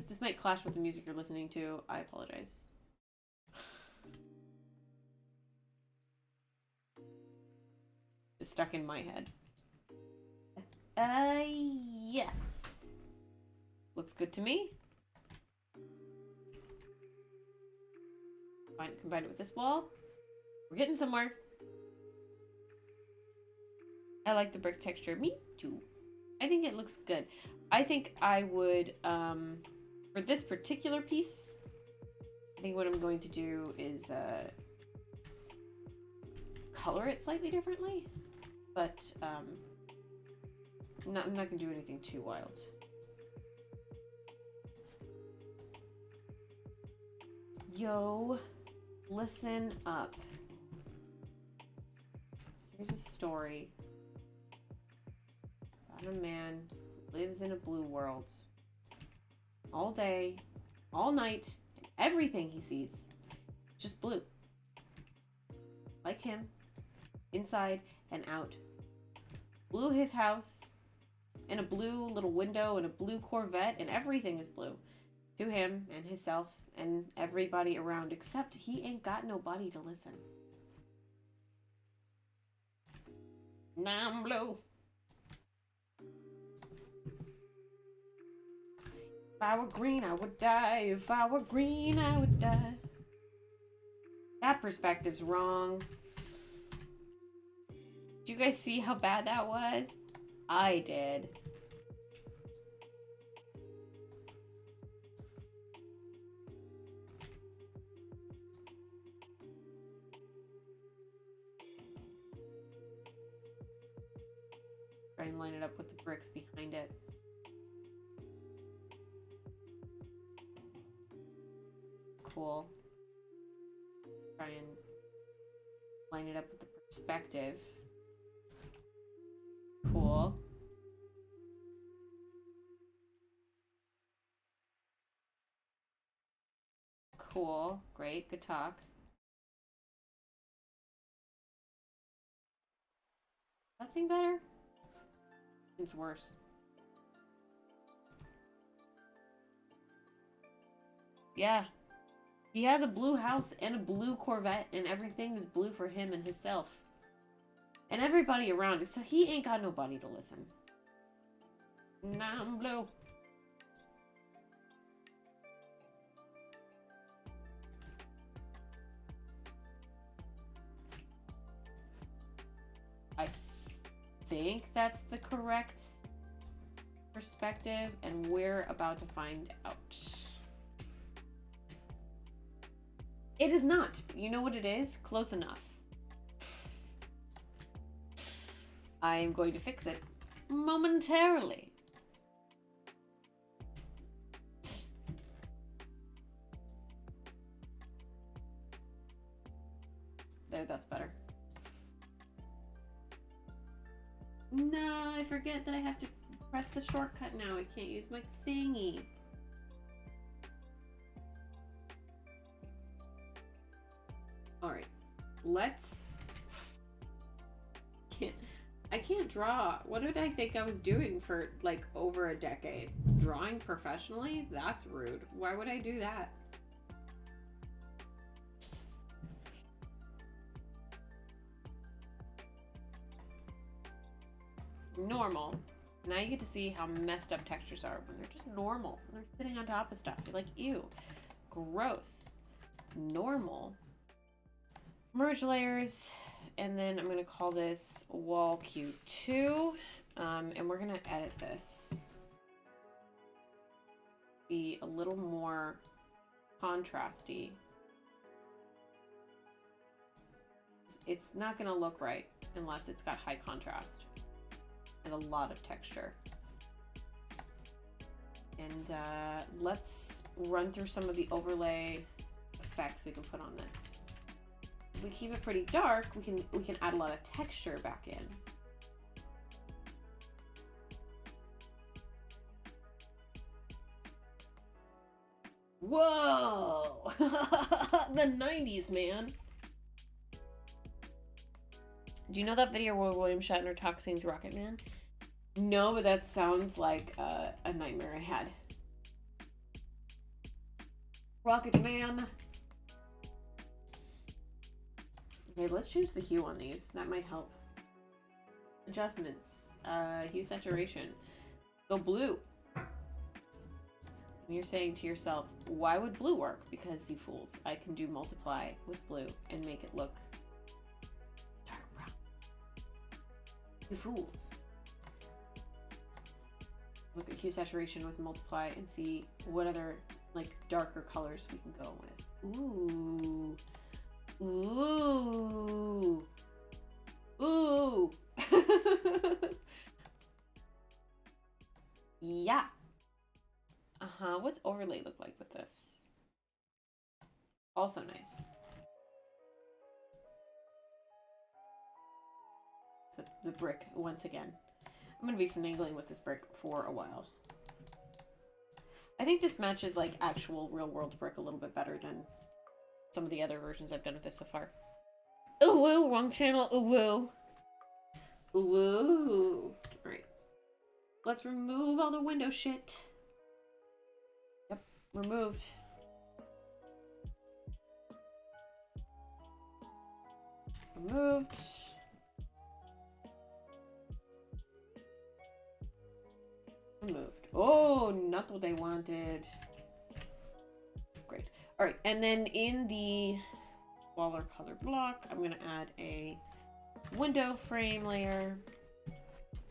This might clash with the music you're listening to. I apologize. It's stuck in my head. Yes. Looks good to me. Fine, combine it with this wall. We're getting somewhere. I like the brick texture. Me too. I think it looks good. I think I would, for this particular piece, I think what I'm going to do is color it slightly differently. But I'm not gonna do anything too wild. Yo, listen up. Here's a story about a man who lives in a blue world. All day, all night, and everything he sees, just blue. Like him, inside and out. Blue his house, and a blue little window, and a blue Corvette, and everything is blue. To him, and himself, and everybody around, except he ain't got nobody to listen. Now I'm blue. If I were green, I would die. If I were green, I would die. That perspective's wrong. Did you guys see how bad that was? I did. Try and line it up with the bricks behind it. Cool. Try and line it up with the perspective. Cool. Cool. Great. Good talk. That seem better? It's worse. Yeah. He has a blue house and a blue Corvette, and everything is blue for him and himself. And everybody around, so he ain't got nobody to listen. Nah, I'm blue. I think that's the correct perspective, and we're about to find out. It is not. You know what it is? Close enough. I am going to fix it momentarily. There, that's better. No, I forget that I have to press the shortcut now. I can't use my thingy. Alright, let's... I can't draw. What did I think I was doing for, like, over a decade? Drawing professionally? That's rude. Why would I do that? Normal. Now you get to see how messed up textures are when they're just normal. When they're sitting on top of stuff. You're like, ew. Gross. Normal. Merge layers, and then I'm going to call this wall Q2, and we're going to edit this. Be a little more contrasty. It's not going to look right unless it's got high contrast and a lot of texture. And let's run through some of the overlay effects we can put on this. If we keep it pretty dark, we can add a lot of texture back in. Whoa! The 90s, man. Do you know that video where William Shatner talks scenes Rocket Man? No, but that sounds like a nightmare I had. Rocket Man. Okay, let's change the hue on these. That might help. Adjustments. Hue saturation. Go blue. And you're saying to yourself, why would blue work? Because you fools, I can do multiply with blue and make it look dark brown. You fools. Look at hue saturation with multiply and see what other, like, darker colors we can go with. Ooh. Ooh. Ooh. Yeah. Uh-huh. What's overlay look like with this? Also nice. So the brick once again. I'm gonna be finagling with this brick for a while. I think this matches like actual real world brick a little bit better than some of the other versions I've done of this so far. Ooh, woo, wrong channel. Ooh, woo. Ooh, woo. Alright. Let's remove all the window shit. Yep, removed. Removed. Removed. Oh, not what I wanted. Great. Alright, and then in the waller color block, I'm going to add a window frame layer.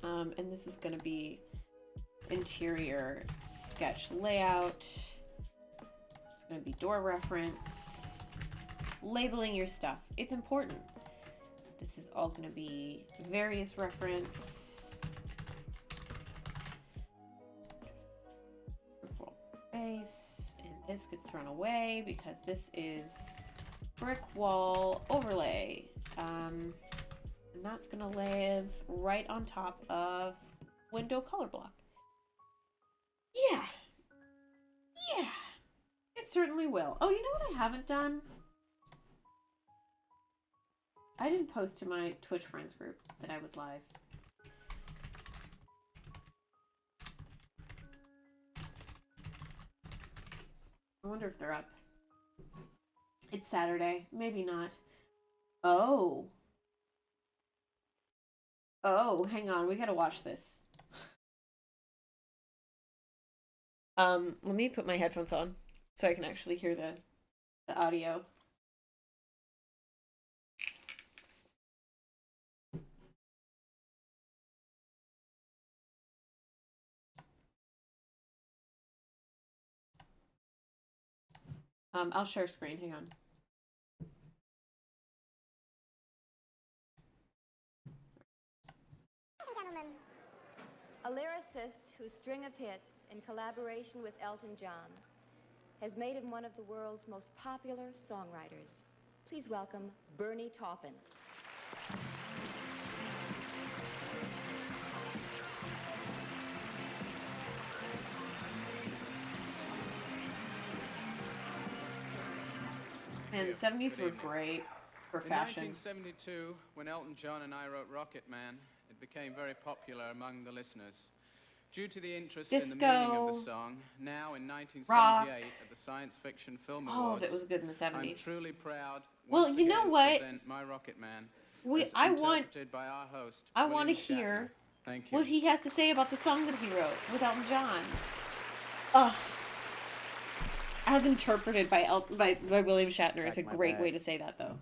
And this is going to be interior sketch layout. It's going to be door reference. Labeling your stuff. It's important. This is all going to be various reference. Base. And this gets thrown away because this is brick wall overlay. And that's going to live right on top of window color block. Yeah. Yeah. It certainly will. Oh, you know what I haven't done? I didn't post to my Twitch friends group that I was live. I wonder if they're up. It's Saturday. Maybe not. Oh. Oh, hang on. We gotta watch this. Let me put my headphones on so I can actually hear the audio. I'll share screen. Hang on. Gentlemen. A lyricist whose string of hits, in collaboration with Elton John, has made him one of the world's most popular songwriters. Please welcome Bernie Taupin. Man, the 70s were great for fashion. In 1972, when Elton John and I wrote Rocket Man, it became very popular among the listeners. Due to the interest in the meaning of the song, now in 1978 at the Science Fiction Film Awards, all of it was good in the 70s. I'm truly proud. Well, you know what? To present my Rocket Man. I want to hear Thank you. what he has to say about the song that he wrote with Elton John. Ugh. As interpreted by William Shatner is a great way to say that, though.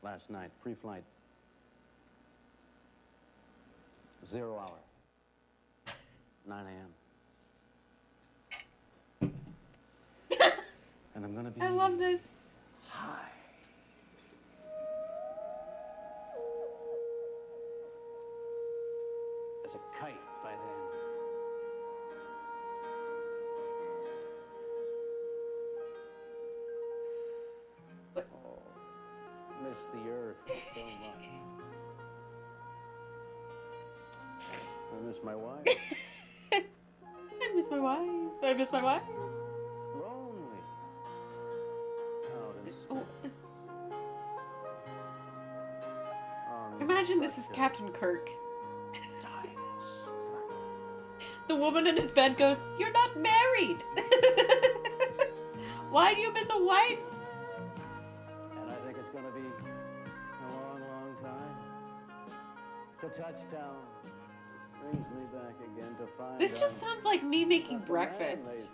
Last night, pre-flight. 0 hour. 9 a.m. And I'm gonna be... I love this. high. As a kite by then. What? Oh, miss the earth so much. I miss my wife. I miss my wife. I miss my wife. It's lonely. Out in space. Imagine this is Captain Kirk. Time The woman in his bed goes, "You're not married. Why do you miss a wife?" And I think it's going to be a long, long time. To touchdown brings me back again to find This just sounds like me making breakfast.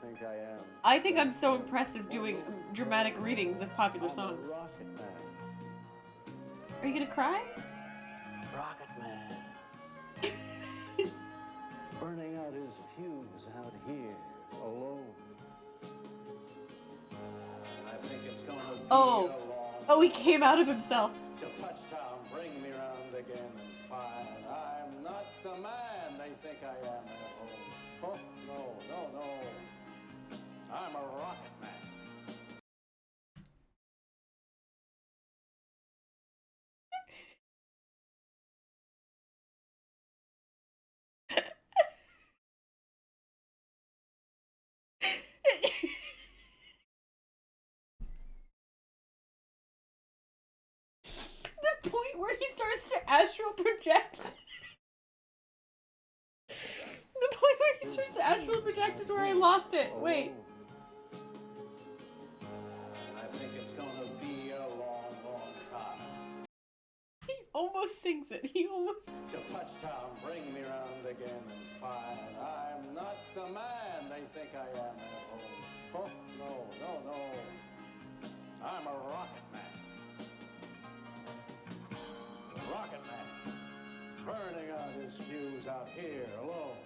I think I'm so impressive doing dramatic readings of popular songs. Rocket Man. Are you gonna cry? Rocket Man. Burning out his fuse out here, alone. I think it's gonna be Oh, he came out of himself. Till touchdown, bring me round again and find I'm not the man they think I am. astral project. The point where he's supposed to astral project is where I lost it. Wait. I think it's gonna be a long, long time. He almost sings it. He almost... Till touchdown, bring me round again and find I'm not the man they think I am at home. Oh, no, no, no. I'm a rocket man. Rocket man. Burning out his fuse out here alone.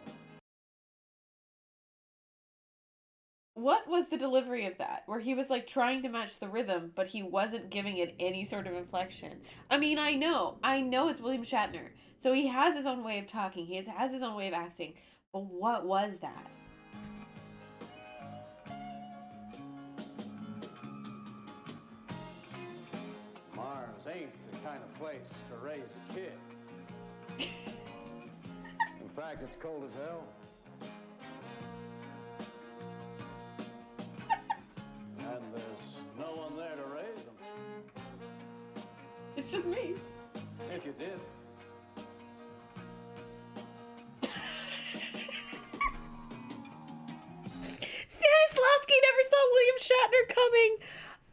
What was the delivery of that? Where he was like trying to match the rhythm, but he wasn't giving it any sort of inflection. I mean, I know it's William Shatner. So he has his own way of talking. He has his own way of acting. But what was that? Mars ain't the kind of place to raise a kid. In fact, it's cold as hell. And there's no one there to raise them. It's just me. If you did. Stanislavski never saw William Shatner coming.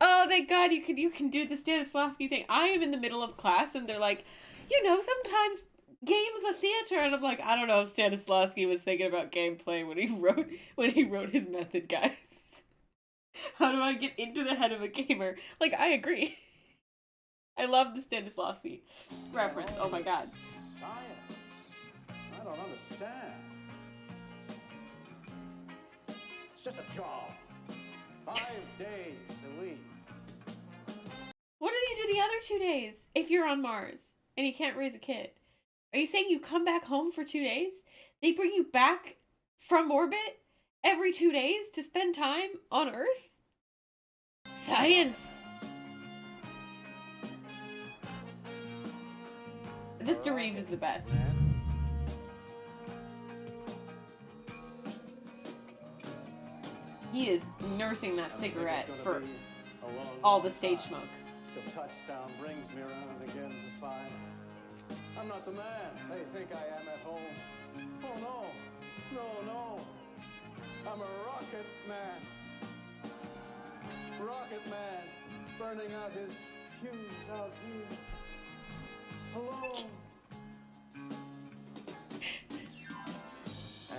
Oh, thank God you can do the Stanislavski thing. I am in the middle of class and they're like, sometimes games are theater, and I'm like, I don't know if Stanislavski was thinking about gameplay when he wrote his method, guys. How do I get into the head of a gamer? Like, I agree. I love the Stanislavski reference. Oh my God. Science. I don't understand. It's just a job. 5 days a week. What do you do the other 2 days if you're on Mars and you can't raise a kid? Are you saying you come back home for 2 days? They bring you back from orbit every 2 days to spend time on Earth? Science! This Derive is the best. He is nursing that cigarette for all the stage smoke. Till touchdown brings me around again to find I'm not the man they think I am at home. Oh no, no, no. I'm a rocket man. Rocket man, burning out his fuse out here. Alone.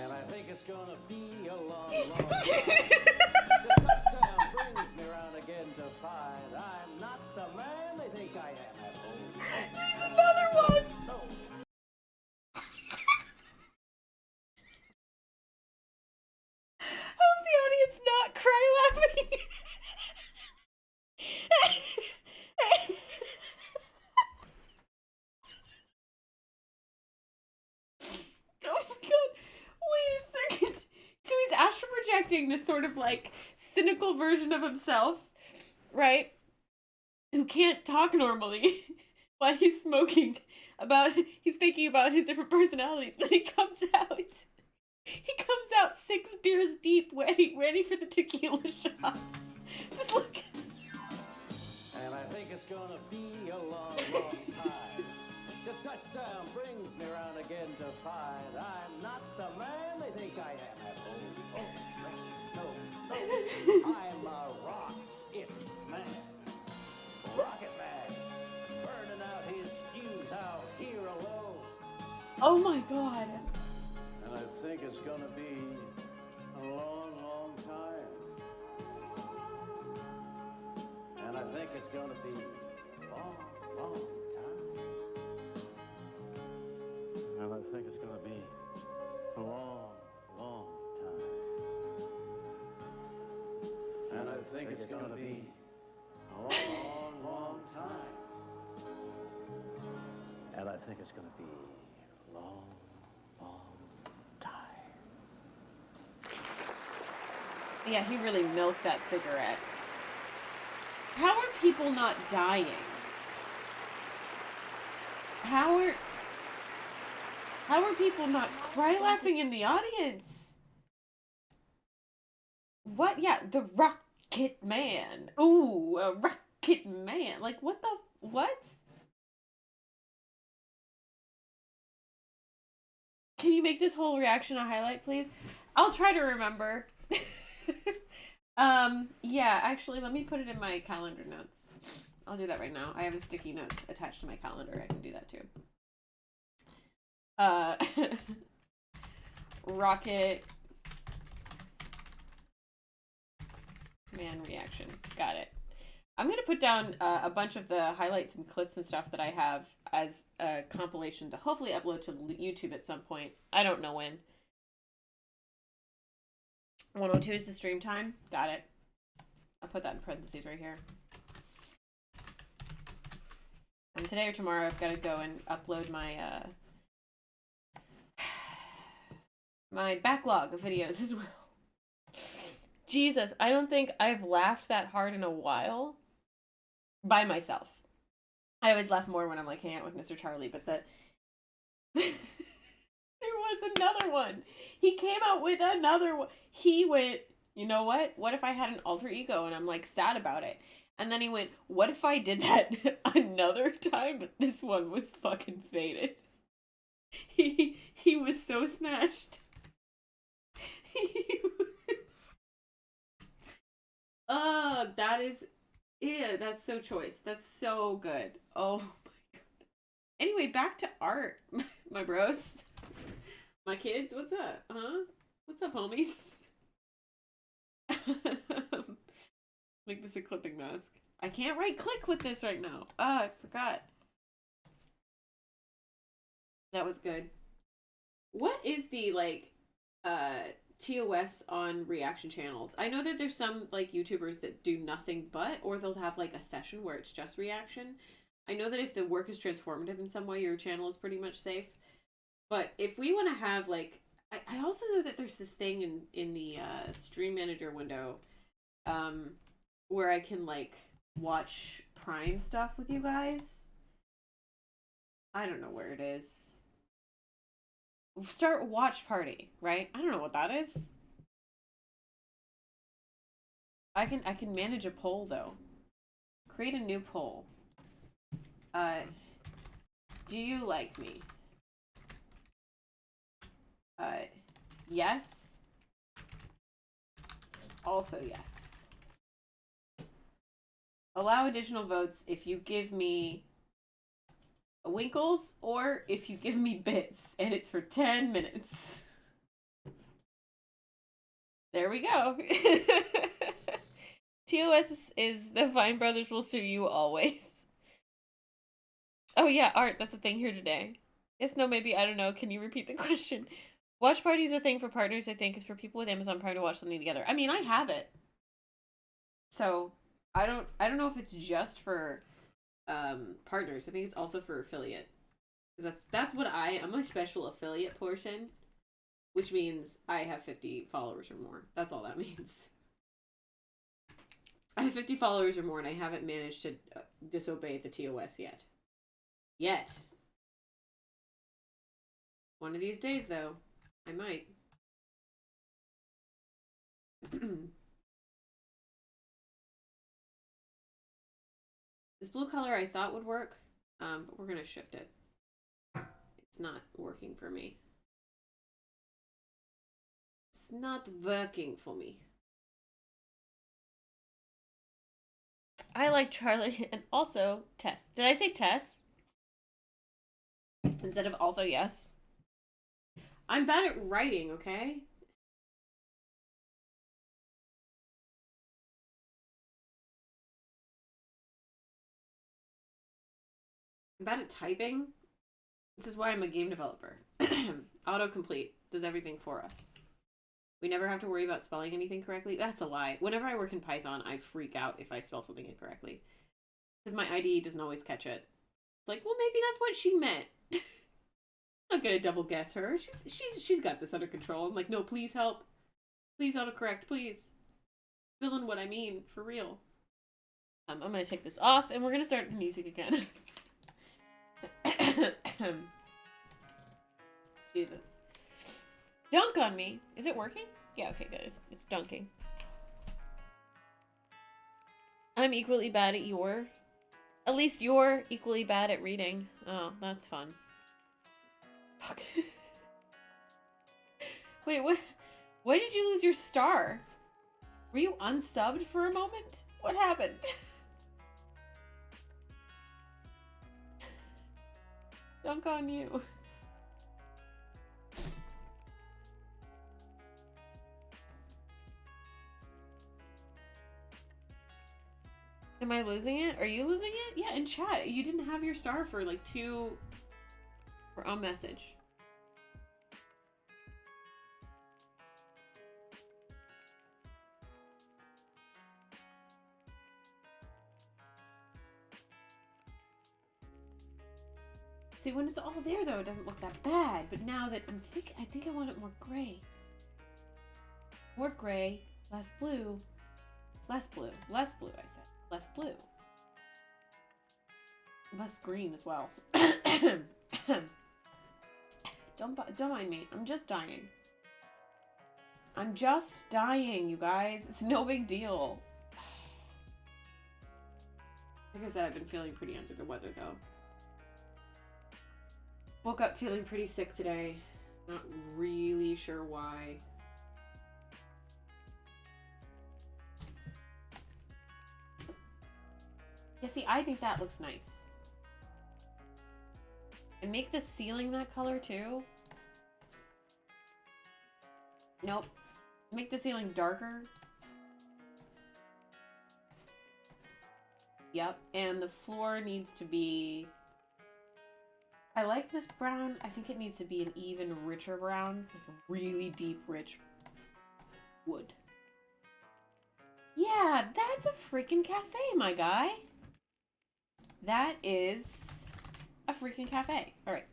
And I think it's gonna be a long, long time. The touchdown brings me around again to find I'm not the man they think I am at home. There's another one! No. How's the audience not cry laughing? Oh my God. Wait a second. So he's astral projecting this sort of like cynical version of himself, right? Who can't talk normally while he's smoking he's thinking about his different personalities, but he comes out 6 beers deep, ready for the tequila shots. Just look. And I think it's gonna be a long, long time. The touchdown brings me around again to find I'm not the man they think I am at home. Oh, no, no. I'm a rocket man. Rocket man. Burning out his fuse out here alone. Oh my God. And I think it's gonna be a long, long time. And I think it's gonna be a long, long time. And I think it's gonna be a long, long time. And I think it's gonna be a long, long time. And I think it's gonna be long, long time. Yeah, he really milked that cigarette. How are people not dying? How are people not cry laughing in the audience? What? Yeah, the Rocket Man. Ooh, a Rocket Man. Like, what the... What? Can you make this whole reaction a highlight, please? I'll try to remember. Yeah, actually, let me put it in my calendar notes. I'll do that right now. I have a sticky notes attached to my calendar. I can do that too. Rocket Man reaction. Got it. I'm going to put down a bunch of the highlights and clips and stuff that I have as a compilation to hopefully upload to YouTube at some point. I don't know when. 102 is the stream time. Got it. I'll put that in parentheses right here. And today or tomorrow I've got to go and upload my my backlog of videos as well. Jesus, I don't think I've laughed that hard in a while by myself. I always laugh more when I'm like hanging out with Mr. Charlie, but there was another one. He came out with another one. He went, you know what? What if I had an alter ego and I'm like sad about it? And then he went, what if I did that another time, but this one was fucking faded? He was so smashed. That is, yeah, that's so choice. That's so good. Oh my god. Anyway, back to art, my bros. My kids, what's up? Huh? What's up, homies? Make this a clipping mask. I can't right click with this right now. Ah, I forgot. That was good. What is the, like, TOS on reaction channels? I know that there's some, like, YouTubers that do nothing but, or they'll have, like, a session where it's just reaction. I know that if the work is transformative in some way, your channel is pretty much safe. But if we want to have, like, I also know that there's this thing in the stream manager window where I can, like, watch Prime stuff with you guys. I don't know where it is. Start watch party, right? I don't know what that is. I can manage a poll though. Create a new poll. Do you like me? Yes. Also yes. Allow additional votes if you give me winkles or if you give me bits, and it's for 10 minutes. There we go. TOS is the Fine Brothers will sue you always. Oh yeah, Art, that's a thing here today. Yes, no, maybe, I don't know. Can you repeat the question? Watch party is a thing for partners, I think. It's for people with Amazon Prime to watch something together. I mean, I have it. So, I don't know if it's just for partners. I think it's also for affiliate. That's what I'm a special affiliate person, which means I have 50 followers or more. That's all that means. I have 50 followers or more, and I haven't managed to disobey the TOS yet. One of these days, though, I might. This blue color I thought would work, but we're going to shift it. It's not working for me. It's not working for me. I like Charlie and also Tess. Did I say Tess? Instead of also yes? I'm bad at writing, okay? I'm bad at typing. This is why I'm a game developer. Autocomplete does everything for us. We never have to worry about spelling anything correctly. That's a lie. Whenever I work in Python, I freak out if I spell something incorrectly. Because my IDE doesn't always catch it. It's like, well, maybe that's what she meant. I'm not gonna double guess her. She's got this under control. I'm like, no, please help. Please autocorrect, please. Fill in what I mean, for real. I'm gonna take this off, and we're gonna start the music again. Jesus. Dunk on me. Is it working? Yeah, okay, good. It's dunking. I'm equally bad at your. At least you're equally bad at reading. Oh, that's fun. Fuck. Wait, what? Why did you lose your star? Were you unsubbed for a moment? What happened? Dunk on you. Am I losing it? Are you losing it? Yeah, in chat. You didn't have your star for like for a message. See, when it's all there though, it doesn't look that bad. But now that I think I want it more gray. More gray, less blue. Less blue. Less blue, I said. Less blue. Less green as well. Don't mind me. I'm just dying. I'm just dying, you guys. It's no big deal. Like I said, I've been feeling pretty under the weather, though. Woke up feeling pretty sick today. Not really sure why. Yeah, see, I think that looks nice. And make the ceiling that color, too. Nope. Make the ceiling darker. Yep, and the floor needs to be... I like this brown. I think it needs to be an even richer brown. Like a really deep, rich wood. Yeah, that's a freaking cafe, my guy. That is a freaking cafe. Alright.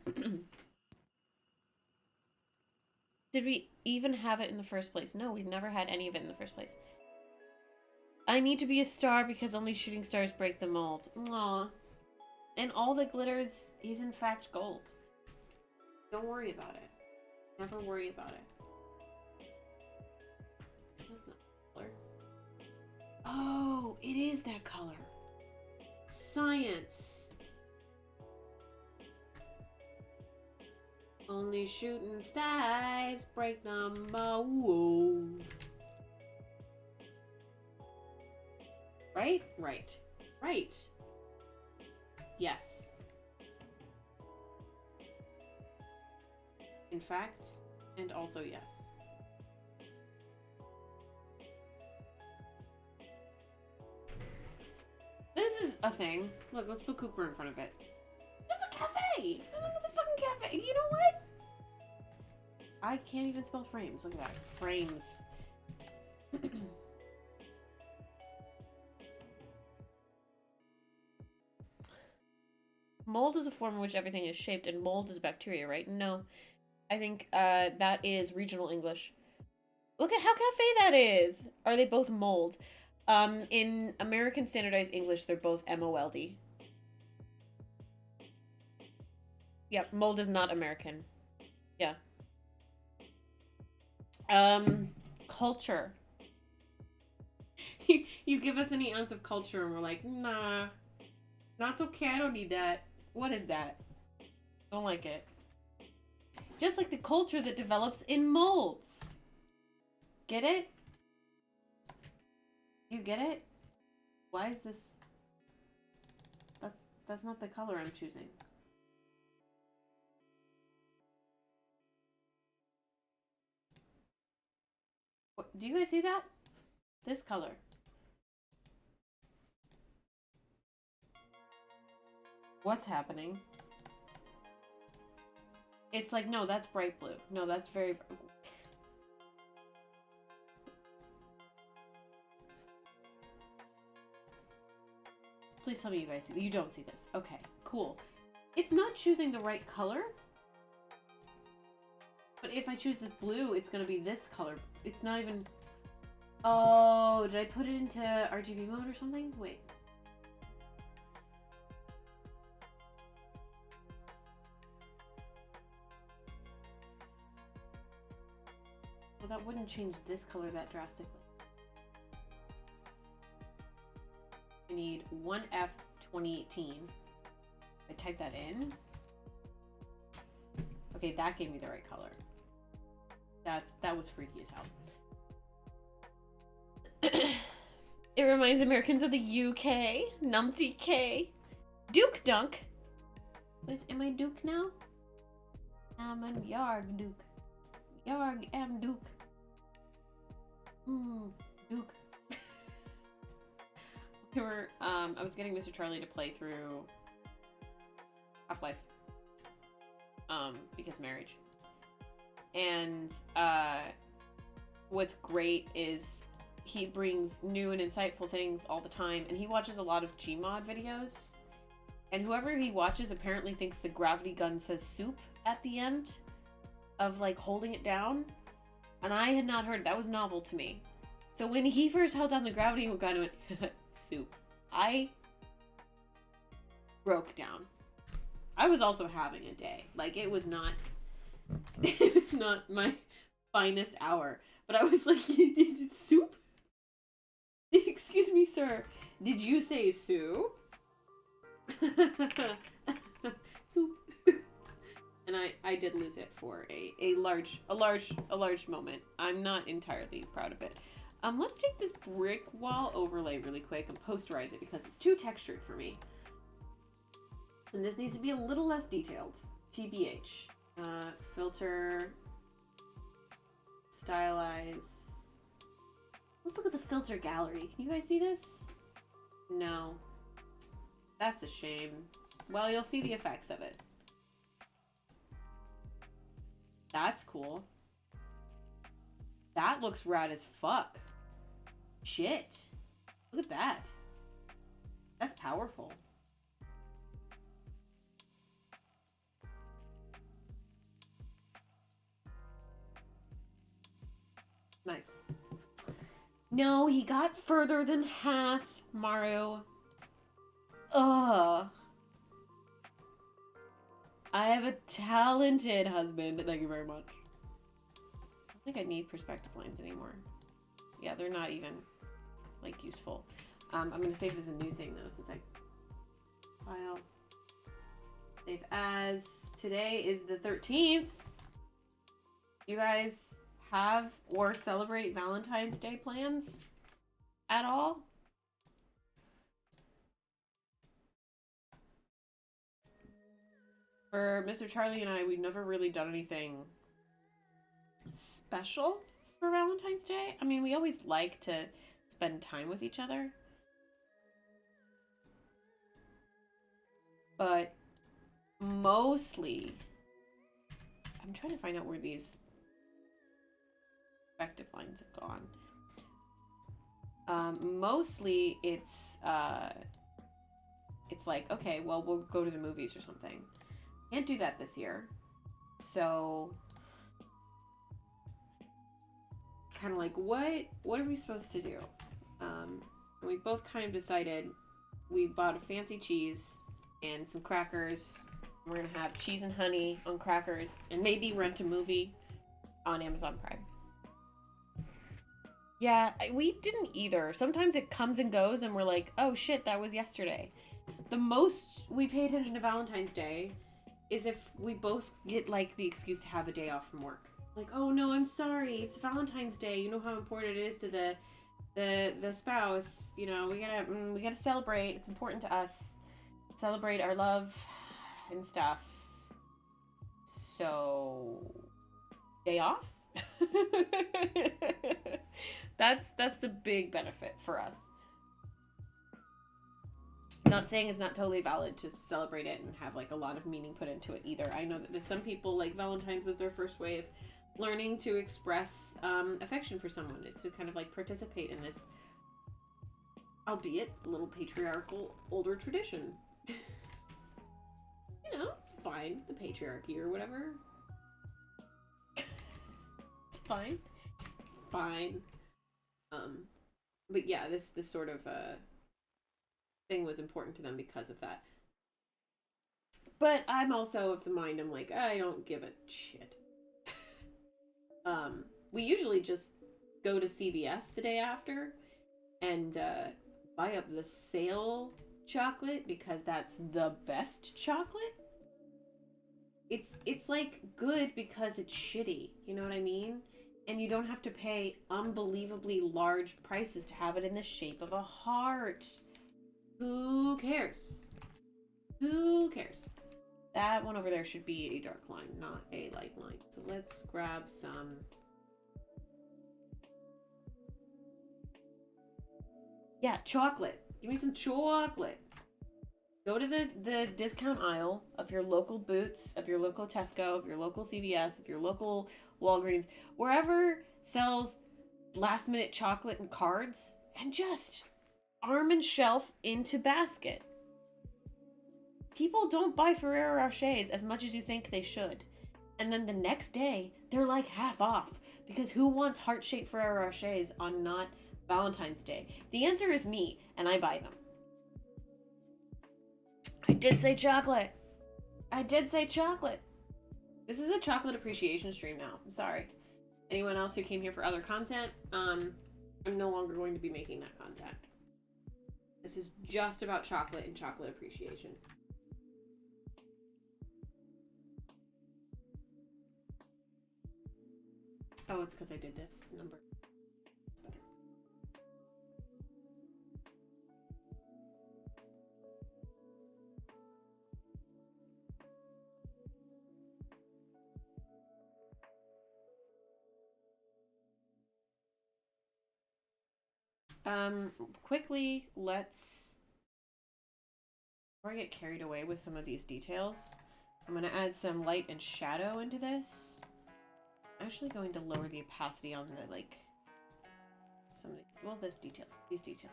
Did we even have it in the first place? No, we've never had any of it in the first place. I need to be a star because only shooting stars break the mold. Aww. And all the glitters is in fact gold. Don't worry about it. Never worry about it. That's not color. Oh, it is that color. Science. Only shooting stars break the mold. Right? Right. Right. Yes. In fact, and also yes. This is a thing. Look, let's put Cooper in front of it. It's a cafe! It's a motherfucking cafe! You know what? I can't even spell frames. Look at that. Frames. Mold is a form in which everything is shaped, and mold is bacteria, right? No. I think that is regional English. Look at how cafe that is! Are they both mold? In American Standardized English, they're both M-O-L-D. Yep, mold is not American. Yeah. Culture. You give us any ounce of culture and we're like, nah. That's okay, I don't need that. What is that? Don't like it. Just like the culture that develops in molds. Get it? You get it? Why is this... That's not the color I'm choosing. What, do you guys see that? This color. What's happening? It's like, no, that's bright blue. No, that's very... Please tell me you guys see. You don't see this. Okay, cool. It's not choosing the right color. But if I choose this blue, it's going to be this color. It's not even... Oh, did I put it into RGB mode or something? Wait. Well, that wouldn't change this color that drastically. I need 1F 2018. I type that in. Okay, that gave me the right color. That was freaky as hell. It reminds Americans of the UK. Numpty K. Duke Dunk. Wait, am I Duke now? I'm a Yarg Duke. Yarg am Duke. Duke. I was getting Mr. Charlie to play through Half-Life. Because marriage. And, what's great is he brings new and insightful things all the time, and he watches a lot of Gmod videos. And whoever he watches apparently thinks the gravity gun says soup at the end of, like, holding it down. And I had not heard. That was novel to me. So when he first held down the gravity gun and went, soup, I broke down. I was also having a day. Like, it was not my finest hour. But I was like, soup? Excuse me, sir. Did you say soup? Soup. And I did lose it for a large moment. I'm not entirely proud of it. Let's take this brick wall overlay really quick and posterize it because it's too textured for me. And this needs to be a little less detailed. TBH. Filter. Stylize. Let's look at the filter gallery. Can you guys see this? No. That's a shame. Well, you'll see the effects of it. That's cool. That looks rad as fuck. Shit. Look at that. That's powerful. Nice. No, he got further than half, Maru. Ugh. I have a talented husband. Thank you very much. I don't think I need perspective lines anymore. Yeah, they're not even, like, useful. I'm going to save it as a new thing, though, since I... File. Save as. Today is the 13th. You guys have or celebrate Valentine's Day plans at all? For Mr. Charlie and I, we've never really done anything special for Valentine's Day. I mean, we always like to spend time with each other. But mostly, I'm trying to find out where these perspective lines have gone. Mostly it's like, okay, well, we'll go to the movies or something. Can't do that this year. So kind of like, what are we supposed to do? And we both kind of decided we bought a fancy cheese and some crackers. We're gonna have cheese and honey on crackers and maybe rent a movie on Amazon Prime. Yeah, we didn't either. Sometimes it comes and goes and we're like, oh shit, that was yesterday. The most we pay attention to Valentine's Day is if we both get, like, the excuse to have a day off from work. Like, oh no, I'm sorry, it's Valentine's Day. You know how important it is to the spouse. You know, we gotta celebrate. It's important to us. Celebrate our love and stuff. So, day off? That's the big benefit for us. Not saying it's not totally valid to celebrate it and have, like, a lot of meaning put into it either. I know that there's some people, like, Valentine's was their first way of learning to express affection for someone, is to kind of, like, participate in this, albeit a little patriarchal, older tradition. You know, it's fine, the patriarchy or whatever. It's fine. It's fine. But yeah, this sort of thing was important to them because of that. But I'm also of the mind, I'm like, I don't give a shit. We usually just go to CVS the day after and buy up the sale chocolate because that's the best chocolate. It's like good because it's shitty, you know what I mean? And you don't have to pay unbelievably large prices to have it in the shape of a heart. Who cares? Who cares? That one over there should be a dark line, not a light line. So let's grab some. Yeah, chocolate. Give me some chocolate. Go to the discount aisle of your local Boots, of your local Tesco, of your local CVS, of your local Walgreens, wherever sells last minute chocolate and cards, and just arm and shelf into basket. People don't buy Ferrero Rochers as much as you think they should. And then the next day, they're like half off. Because who wants heart-shaped Ferrero Rochers on not Valentine's Day? The answer is me, and I buy them. I did say chocolate. I did say chocolate. This is a chocolate appreciation stream now. I'm sorry. Anyone else who came here for other content, I'm no longer going to be making that content. This is just about chocolate and chocolate appreciation. Oh, it's because I did this number. It's better. Quickly, let's, before I get carried away with some of these details, I'm going to add some light and shadow into this. I'm actually going to lower the opacity on the, like, some of these, well, these details,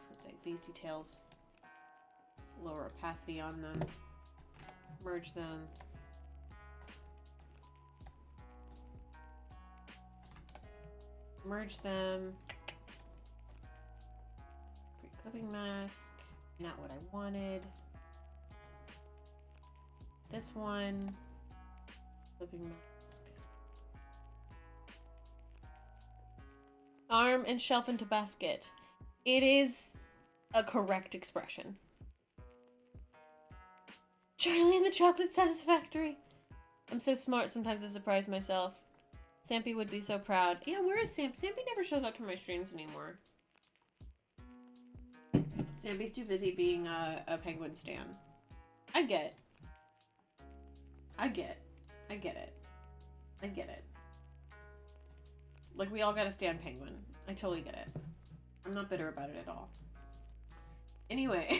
let's say, these details, lower opacity on them, merge them. Merge them. Clipping mask, not what I wanted. This one, clipping mask. Arm and shelf into basket. It is a correct expression. Charlie and the Chocolate Satisfactory. I'm so smart, sometimes I surprise myself. Sampy would be so proud. Yeah, where is Samp? Sampy never shows up to my streams anymore. Sampy's too busy being a penguin stan. I get it. Like, we all gotta stand penguin. I totally get it. I'm not bitter about it at all. Anyway,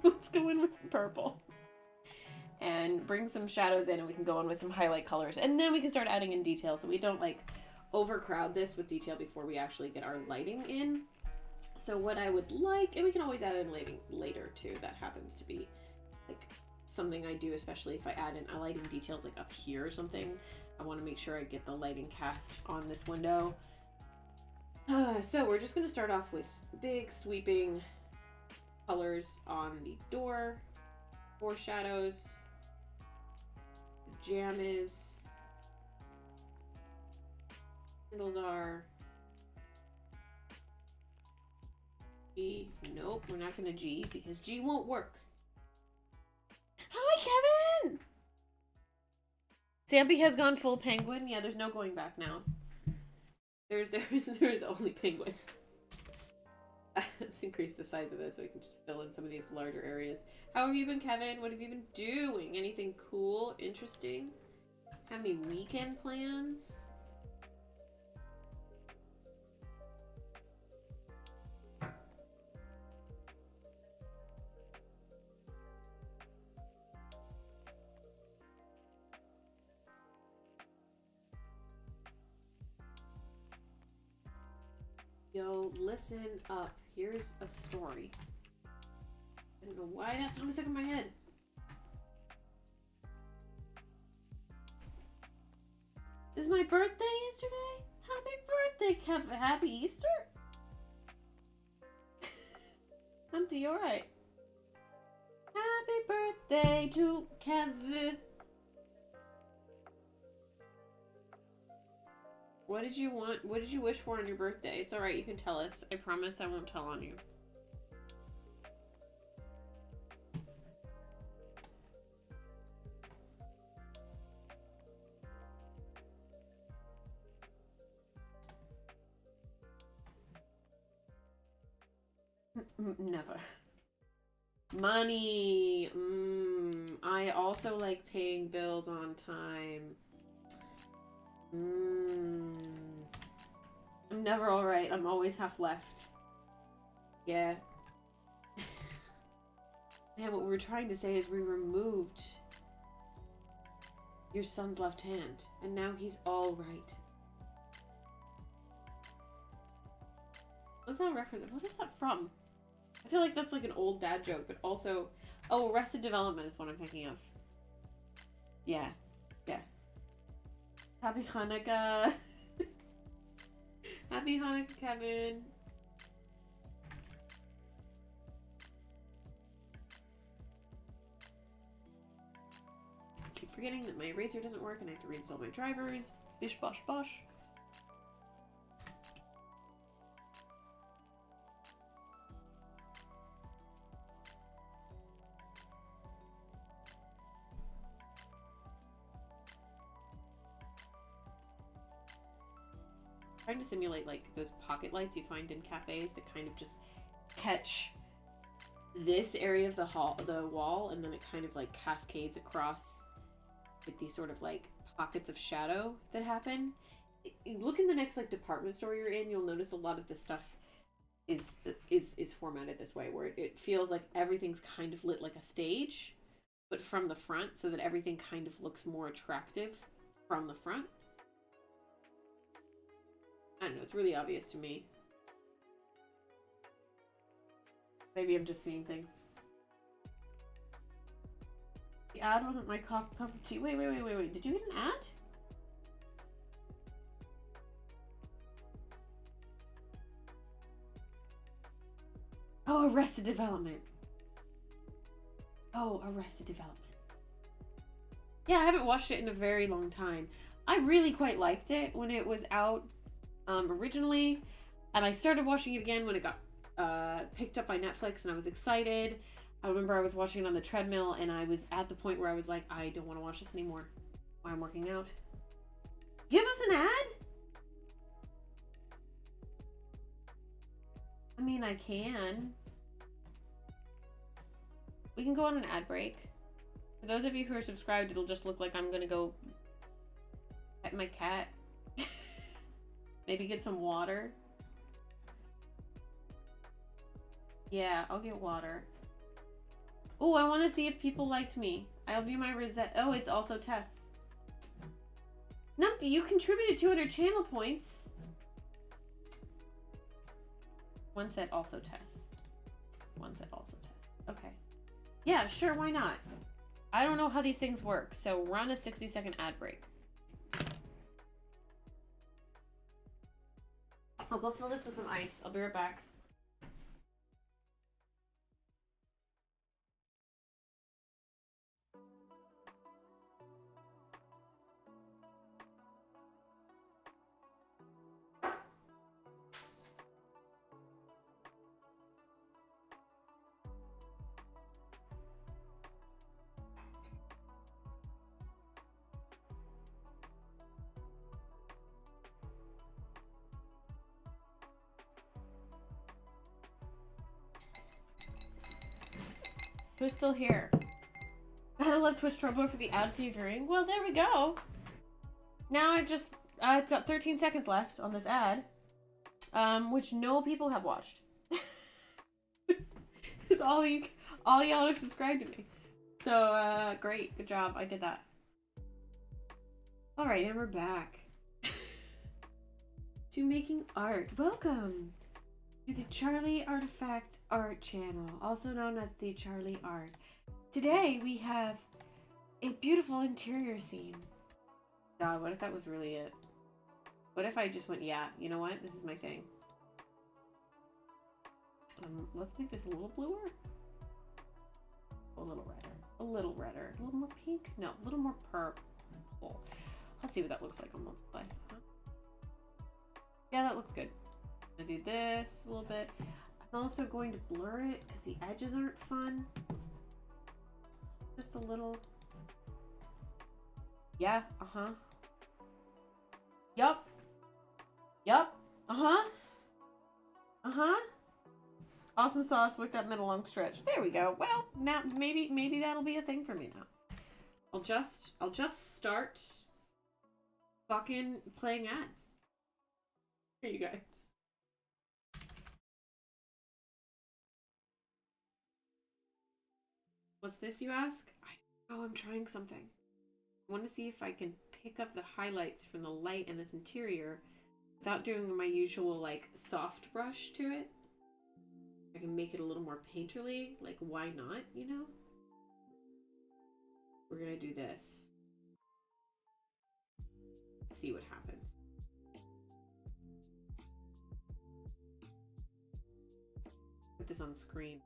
let's go in with purple. And bring some shadows in, and we can go in with some highlight colors. And then we can start adding in detail so we don't, like, overcrowd this with detail before we actually get our lighting in. So what I would like, and we can always add in lighting later too, that happens to be like something I do, especially if I add in lighting details like up here or something. I want to make sure I get the lighting cast on this window. So we're just going to start off with big sweeping colors on the door, 4 shadows. The jam is, candles are, G. Nope, we're not gonna G because G won't work. Hi, Kevin! Sampy has gone full penguin. Yeah, there's no going back now. There's only penguin. Let's increase the size of this so we can just fill in some of these larger areas. How have you been, Kevin? What have you been doing? Anything cool, interesting? Have any weekend plans? Yo, listen up. Here's a story. I don't know why that sounded stuck in my head. Is my birthday yesterday? Happy birthday, Kevin. Happy Easter? Humpty, alright. Happy birthday to Kevin. What did you want? What did you wish for on your birthday? It's alright, you can tell us. I promise I won't tell on you. Never. Money. I also like paying bills on time. I'm never alright. I'm always half left. Yeah. Man, what we were trying to say is we removed your son's left hand, and now he's all right. What's that reference? What is that from? I feel like that's like an old dad joke, but also... Oh, Arrested Development is what I'm thinking of. Yeah. Yeah. Happy Hanukkah. Happy Hanukkah, Kevin. I keep forgetting that my eraser doesn't work and I have to reinstall my drivers. Bish bosh bosh. Trying to simulate like those pocket lights you find in cafes that kind of just catch this area of the wall, and then it kind of like cascades across with these sort of like pockets of shadow that happen. Look in the next like department store you're in, you'll notice a lot of this stuff is formatted this way, where it feels like everything's kind of lit like a stage, but from the front, so that everything kind of looks more attractive from the front. I don't know, it's really obvious to me. Maybe I'm just seeing things. The ad wasn't my cup of tea. Wait. Did you get an ad? Oh, Arrested Development. Oh, Arrested Development. Yeah, I haven't watched it in a very long time. I really quite liked it when it was out originally, and I started watching it again when it got picked up by Netflix, and I was excited. I remember I was watching it on the treadmill, and I was at the point where I was like, I don't want to watch this anymore while I'm working out. Give us an ad? I mean, I can. We can go on an ad break. For those of you who are subscribed, it'll just look like I'm gonna go pet my cat. Maybe get some water. Yeah, I'll get water. Oh, I want to see if people liked me. I'll view my Rosette. Oh, it's also Tess. Numpty, you contributed 200 channel points. One said also Tess. One said also Tess. Okay. Yeah, sure, why not? I don't know how these things work, so run a 60-second ad break. I'll go fill this with some ice. I'll be right back. Who's still here? Gotta love Twitch Trouble for the ad favoring. Well, there we go. Now I've got 13 seconds left on this ad, which no people have watched. It's all y'all are subscribed to me. So, great, good job, I did that. All right, and we're back to making art. Welcome to the Charlie Artifact Art channel, also known as the Charlie Art. Today we have a beautiful interior scene. God, what if that was really it? What if I just went, yeah, you know what? This is my thing. Let's make this a little bluer. A little redder. A little redder. A little more pink? No, a little more purple. Let's see what that looks like on multiply. Huh? Yeah, that looks good. I'm gonna do this a little bit. I'm also going to blur it because the edges aren't fun. Just a little. Yeah, uh-huh. Yup. Yup. Uh-huh. Uh-huh. Awesome sauce with that middle long stretch. There we go. Well, now maybe that'll be a thing for me now. I'll just start fucking playing ads. Here you guys. What's this, you ask? I'm trying something. I want to see if I can pick up the highlights from the light in this interior without doing my usual, like, soft brush to it. I can make it a little more painterly. Like, why not, you know? We're gonna do this. Let's see what happens. Put this on screen.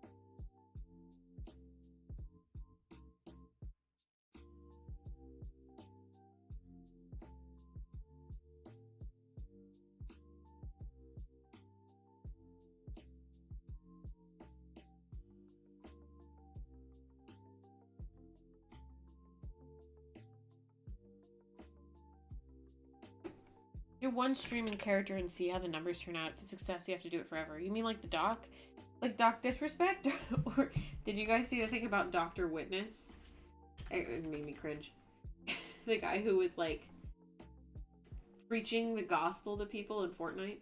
Do one streaming character and see how the numbers turn out. If it's success, you have to do it forever. You mean like the doc? Like Doc Disrespect? Or did you guys see the thing about Dr. Witness? It made me cringe. The guy who was like preaching the gospel to people in Fortnite.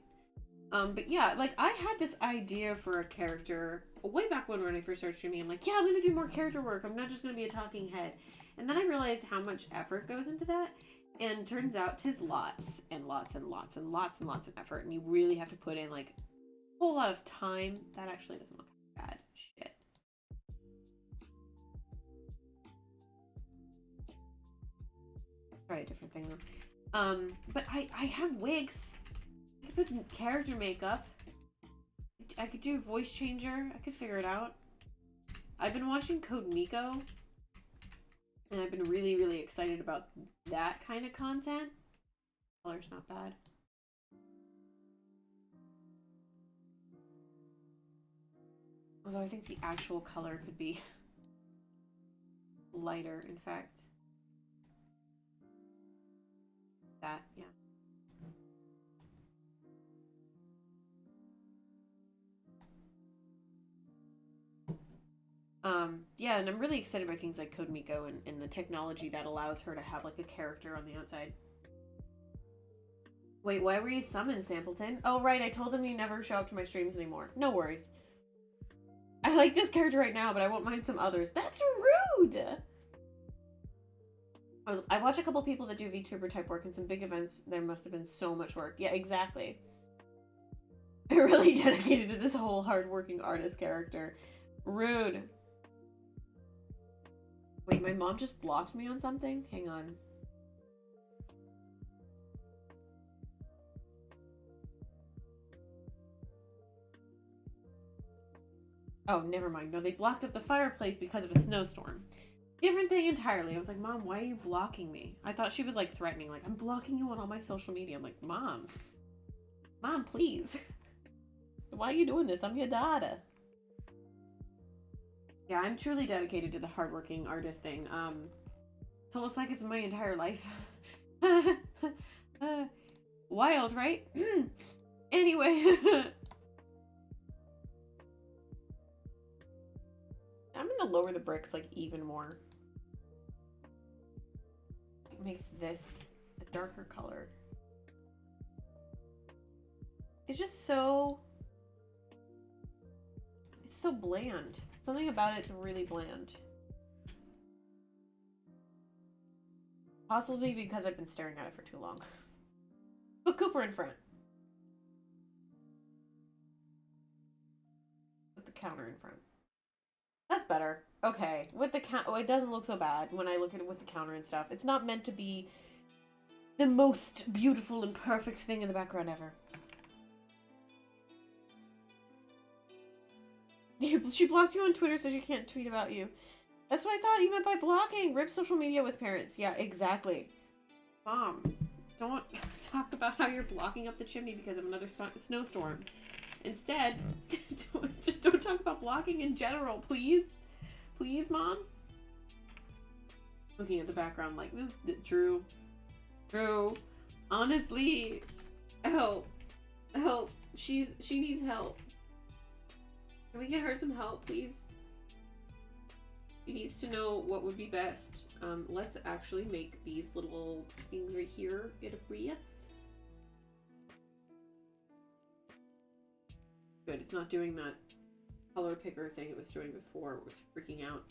But yeah, like I had this idea for a character way back when I first started streaming. I'm like, yeah, I'm gonna do more character work. I'm not just gonna be a talking head. And then I realized how much effort goes into that. And turns out 'tis lots and lots and lots and lots and lots of effort. And you really have to put in like a whole lot of time. That actually doesn't look bad. Shit. Try a different thing though. But I have wigs. I could put character makeup. I could do voice changer. I could figure it out. I've been watching Code Miko. And I've been really, really excited about that kind of content. Color's not bad. Although I think the actual color could be lighter, in fact. That, yeah. Yeah, and I'm really excited about things like Code Miko and the technology that allows her to have like a character on the outside. Wait, why were you summoned, Sampleton? Oh, right, I told him you never show up to my streams anymore. No worries. I like this character right now, but I won't mind some others. That's rude! I watch a couple people that do VTuber type work, and some big events, there must have been so much work. Yeah, exactly. I really dedicated to this whole hardworking artist character. Rude. Wait, my mom just blocked me on something? Hang on. Oh, never mind. No, they blocked up the fireplace because of a snowstorm. Different thing entirely. I was like, Mom, why are you blocking me? I thought she was like threatening, like, I'm blocking you on all my social media. I'm like, Mom, please. Why are you doing this? I'm your daughter. Yeah, I'm truly dedicated to the hardworking artist thing. It's almost like it's my entire life. Wild, right? Anyway. I'm gonna lower the bricks, like, even more. Make this a darker color. It's just so... It's so bland. Something about it's really bland. Possibly because I've been staring at it for too long. Put Cooper in front. Put the counter in front. That's better. Okay. With the oh, it doesn't look so bad when I look at it with the counter and stuff. It's not meant to be the most beautiful and perfect thing in the background ever. She blocked you on Twitter so she can't tweet about you. That's what I thought you meant by blocking. Rip social media with parents. Yeah, exactly. Mom, don't talk about how you're blocking up the chimney because of another snowstorm. Instead, just don't talk about blocking in general, please. Please, Mom? Looking at the background like, this is Drew. Drew, honestly, help. Help. She needs help. Can we get her some help, please? She needs to know what would be best. Let's actually make these little things right here get a breath. Good, it's not doing that color picker thing it was doing before. It was freaking out.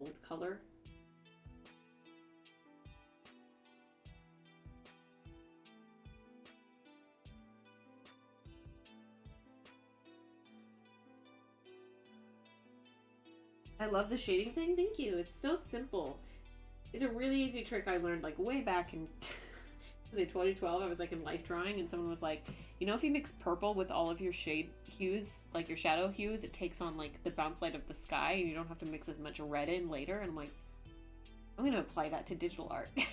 Old color. I love the shading thing. Thank you. It's so simple. It's a really easy trick I learned like way back in 2012. I was like in life drawing and someone was like, you know, if you mix purple with all of your shade hues, like your shadow hues, it takes on like the bounce light of the sky and you don't have to mix as much red in later. And I'm like, I'm going to apply that to digital art. So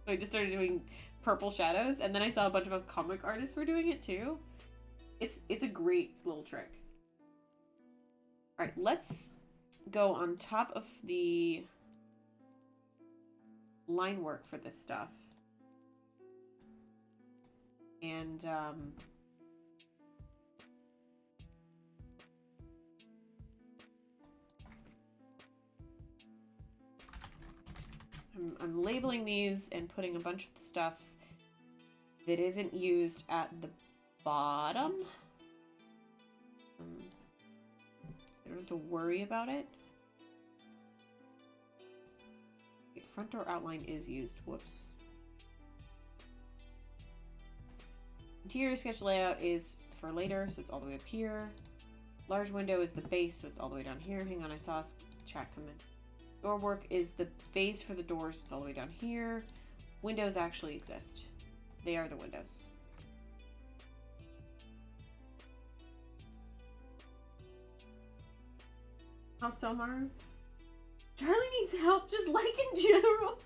I just started doing purple shadows and then I saw a bunch of comic artists were doing it too. It's a great little trick. All right, let's go on top of the line work for this stuff. And I'm labeling these and putting a bunch of the stuff that isn't used at the bottom. So I don't have to worry about it. Front door outline is used. Whoops. Interior sketch layout is for later, so it's all the way up here. Large window is the base, so it's all the way down here. Hang on, I saw a chat come in. Door work is the base for the doors, so it's all the way down here. Windows actually exist. They are the windows. How so, Maru? Charlie needs help, just like in general.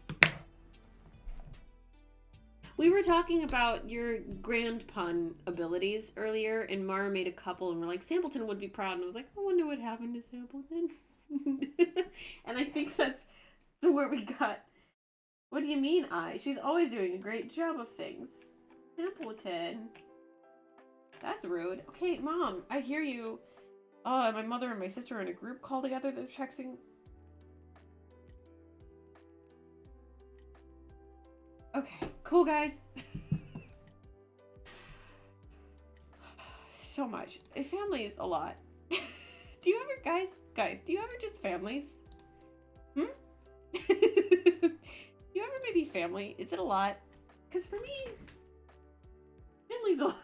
We were talking about your grand pun abilities earlier, and Mara made a couple, and we're like, Sampleton would be proud. And I was like, I wonder what happened to Sampleton. And I think that's where we got. What do you mean, She's always doing a great job of things. Sampleton. That's rude. Okay, Mom, I hear you. My mother and my sister are in a group call together. They're texting. Okay, cool, guys. So much. Family is a lot. Do you ever, guys, do you ever just families? Do you ever maybe family? Is it a lot? Because for me, family's a lot.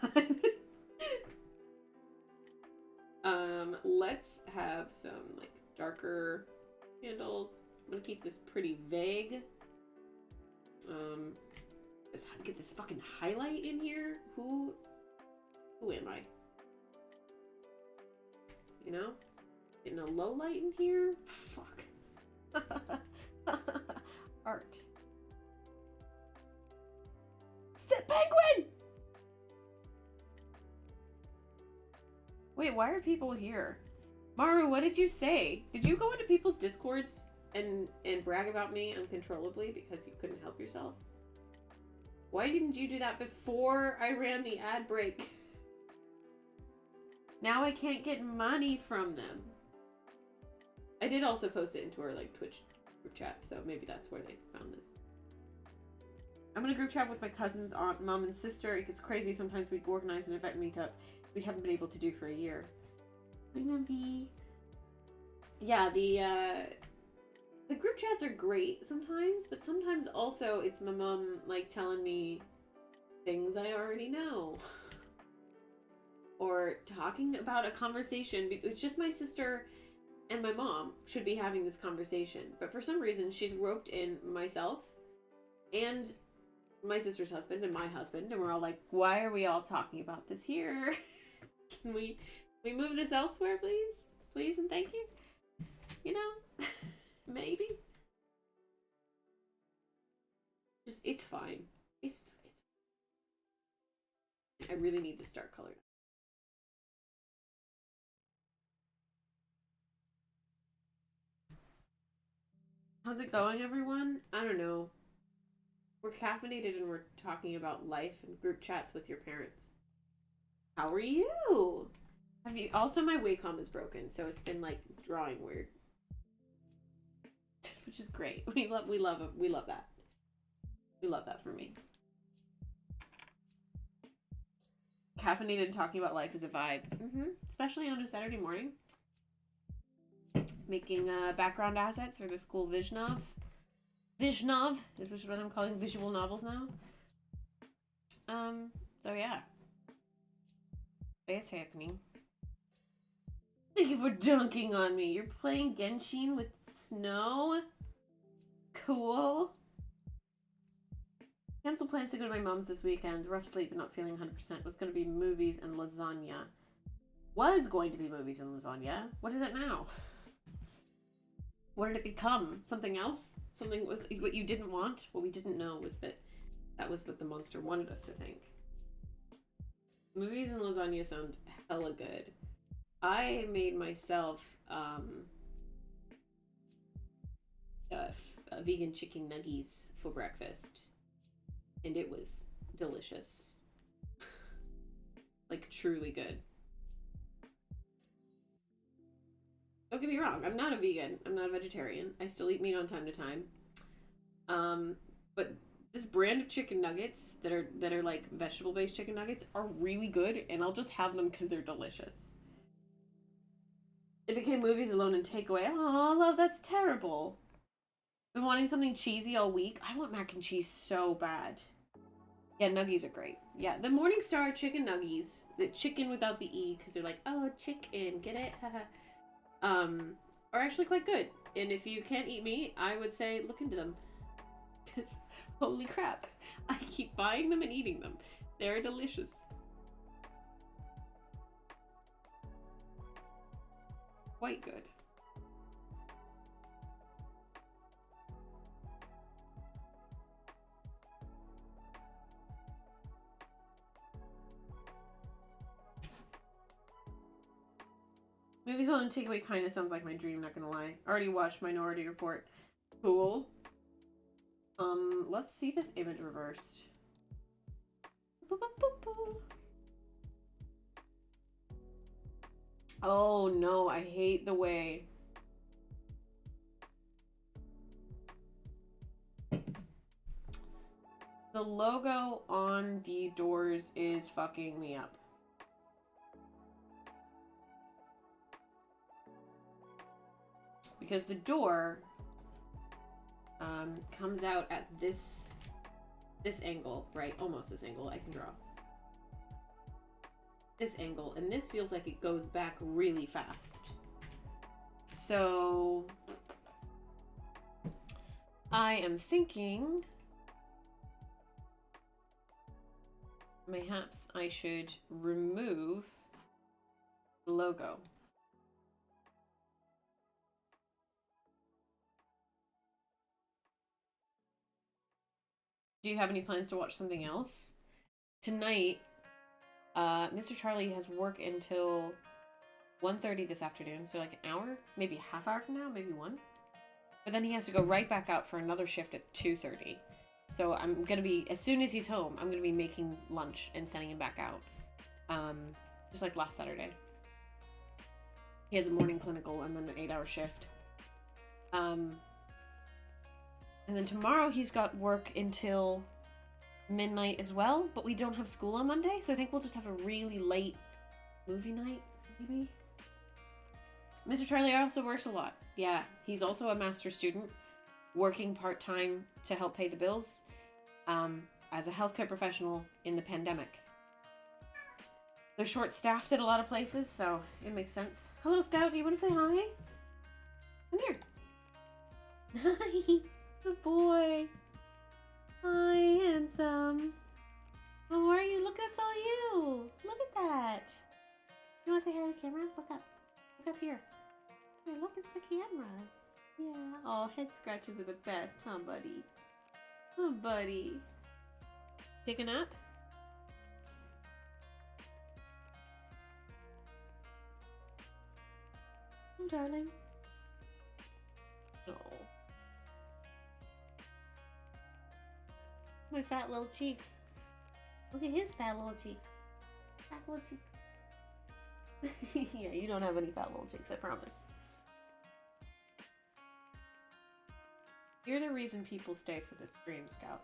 Let's have some, like, darker candles. I'm gonna keep this pretty vague. Get this fucking highlight in here. Who am I? You know? Getting a low light in here? Fuck. Art. Sit penguin! Wait, why are people here? Maru, what did you say? Did you go into people's discords and brag about me uncontrollably because you couldn't help yourself? Why didn't you do that before I ran the ad break? Now I can't get money from them. I did also post it into our like Twitch group chat, so maybe that's where they found this. I'm gonna group chat with my cousins, aunt, mom, and sister. It gets crazy. Sometimes we organize an event meetup we haven't been able to do for a year. Yeah, the group chats are great sometimes, but sometimes also it's my mom like telling me things I already know. Or talking about a conversation. It's just my sister and my mom should be having this conversation. But for some reason, she's roped in myself and my sister's husband and my husband. And we're all like, why are we all talking about this here? Can we move this elsewhere, please? Please and thank you. You know? Maybe. Just, it's fine. It's I really need to start coloring. How's it going, everyone? I don't know. We're caffeinated and we're talking about life and group chats with your parents. How are you? Have you also my Wacom is broken, so it's been like drawing weird. Which is great. We love that. We love that for me. Caffeinated and talking about life is a vibe. Especially on a Saturday morning. Making background assets for this cool Vishnov. Vishnov is what I'm calling visual novels now. So yeah. It's happening. Thank you for dunking on me. You're playing Genshin with snow? Cool. Cancel plans to go to my mom's this weekend. Rough sleep but not feeling 100%. Was going to be movies and lasagna. Was going to be movies and lasagna. What is it now? What did it become? Something else? Something with what you didn't want? What we didn't know was that was what the monster wanted us to think. Movies and lasagna sound hella good. I made myself vegan chicken nuggies for breakfast. And it was delicious. Like, truly good. Don't get me wrong, I'm not a vegan. I'm not a vegetarian. I still eat meat on time to time. But this brand of chicken nuggets that are like vegetable-based chicken nuggets are really good, and I'll just have them because they're delicious. It became movies alone and takeaway. Oh, love, that's terrible. Been wanting something cheesy all week. I want mac and cheese so bad. Yeah, nuggies are great. Yeah, the Morningstar chicken nuggies, the chicken without the E, because they're like, oh, chicken, get it? Are actually quite good. And if you can't eat meat, I would say look into them. Because holy crap, I keep buying them and eating them. They're delicious. Quite good. Movies on takeaway kind of sounds like my dream, not gonna lie. Already watched Minority Report. Cool. Let's see this image reversed. Oh no, I hate the way. The logo on the doors is fucking me up. Because the door comes out at this angle, right? Almost this angle. I can draw. This angle, and this feels like it goes back really fast. So I am thinking perhaps I should remove the logo. Do you have any plans to watch something else? Tonight, Mr. Charlie has work until 1:30 this afternoon, so like an hour, maybe a half hour from now, maybe one. But then he has to go right back out for another shift at 2:30. So I'm gonna be, as soon as he's home, I'm gonna be making lunch and sending him back out. Just like last Saturday. He has a morning clinical and then an 8-hour shift. And then tomorrow he's got work until midnight as well, but we don't have school on Monday, so I think we'll just have a really late movie night, maybe? Mr. Charlie also works a lot. Yeah, he's also a master's student, working part-time to help pay the bills, as a healthcare professional in the pandemic. They're short-staffed at a lot of places, so it makes sense. Hello, Scout, do you want to say hi? Come here. Hi. Good boy. Hi, handsome. How are you? Look, that's all you. Look at that. You want to say hi to the camera? Look up. Look up here. Here, look, it's the camera. Yeah. Oh, head scratches are the best, huh, buddy? Huh, buddy? Take a nap? Oh, darling. Oh. My fat little cheeks. Look at his fat little cheeks. Fat little cheeks. Yeah, you don't have any fat little cheeks, I promise. You're the reason people stay for the stream, Scout.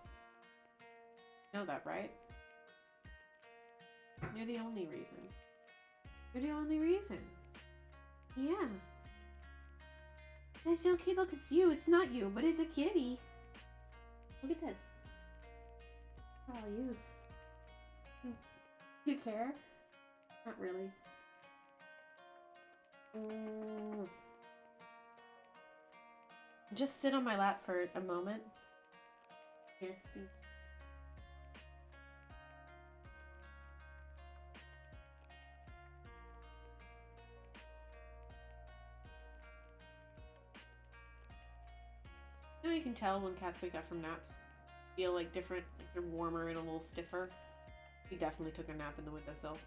You know that, right? You're the only reason. You're the only reason. Yeah. That's so cute. Look, it's you. It's not you, but it's a kitty. Look at this. Oh, I'll use. You care? Not really. Just sit on my lap for a moment. Yes. You know, you can tell when cats wake up from naps. Feel like different, like they're warmer and a little stiffer. He definitely took a nap in the windowsill.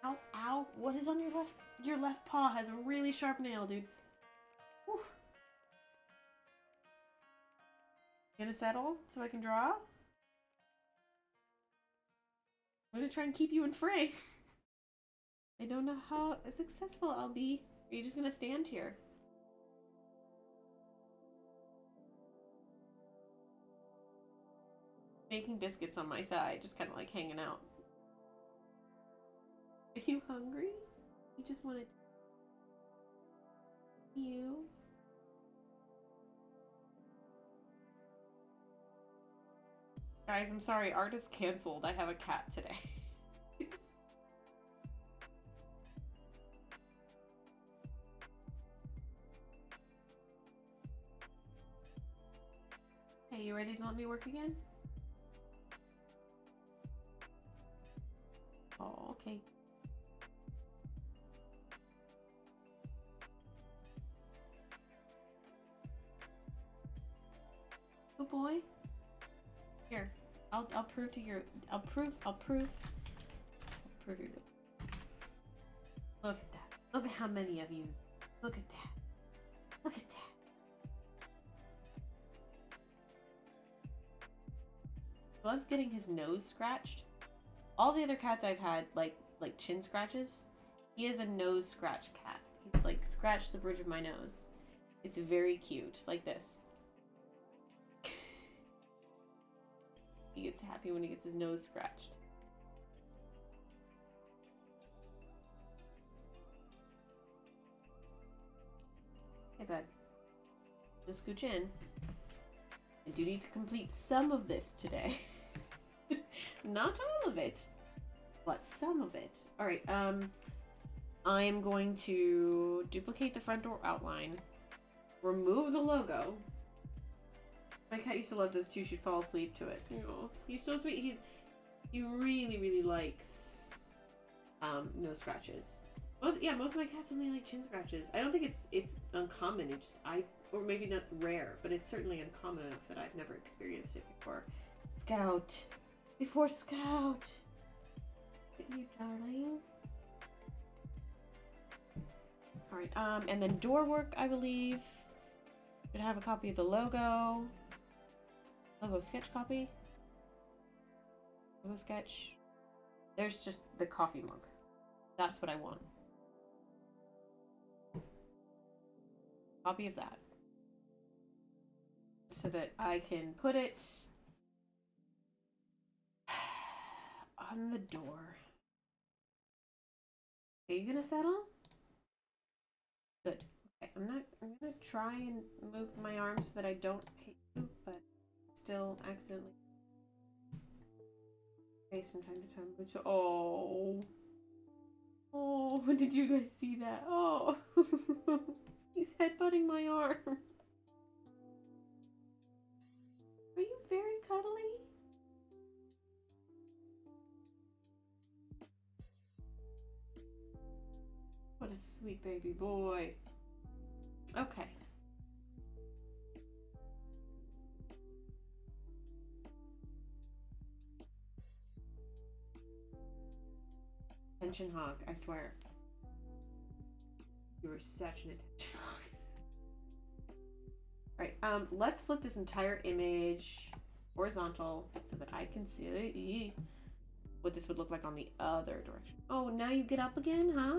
Ow, ow. What is on your left? Your left paw has a really sharp nail, dude. Whew. Gonna settle so I can draw? I'm gonna try and keep you in frame. I don't know how successful I'll be. Are you just gonna stand here? Making biscuits on my thigh, just kind of like hanging out. Are you hungry? You just wanted you. Guys, I'm sorry, art is canceled. I have a cat today. Hey, you ready to let me work again? Oh, okay. Good boy. Here, I'll prove to your, I'll prove you're good. Look at that. Look at how many I've used. Look at that. Look at that. Was getting his nose scratched. All the other cats I've had, like chin scratches. He is a nose scratch cat. He's like scratched the bridge of my nose. It's very cute, like this. He gets happy when he gets his nose scratched. Hey, bud. Just scooch in. I do need to complete some of this today. Not all of it, but some of it. Alright, I am going to duplicate the front door outline, remove the logo. My cat used to love this too. She'd fall asleep to it. Oh, he's so sweet. He really, really likes nose scratches. Most of my cats only like chin scratches. I don't think it's uncommon. It just or maybe not rare, but it's certainly uncommon enough that I've never experienced it before. Scout, before Scout. Get you, darling. All right. And then door work, I believe. Should have a copy of the logo. Logo sketch copy. Logo sketch. There's just the coffee mug. That's what I want. Copy of that. So that I can put it on the door. Are you gonna settle? Good. Okay, I'm gonna try and move my arm so that I don't hit you, but still accidentally face from time to time. Oh, did you guys see that? Oh, he's headbutting my arm. Are you very cuddly? What a sweet baby boy. Okay. Attention hog, I swear. You were such an attention hog. Alright, let's flip this entire image horizontal so that I can see what this would look like on the other direction. Oh, now you get up again, huh?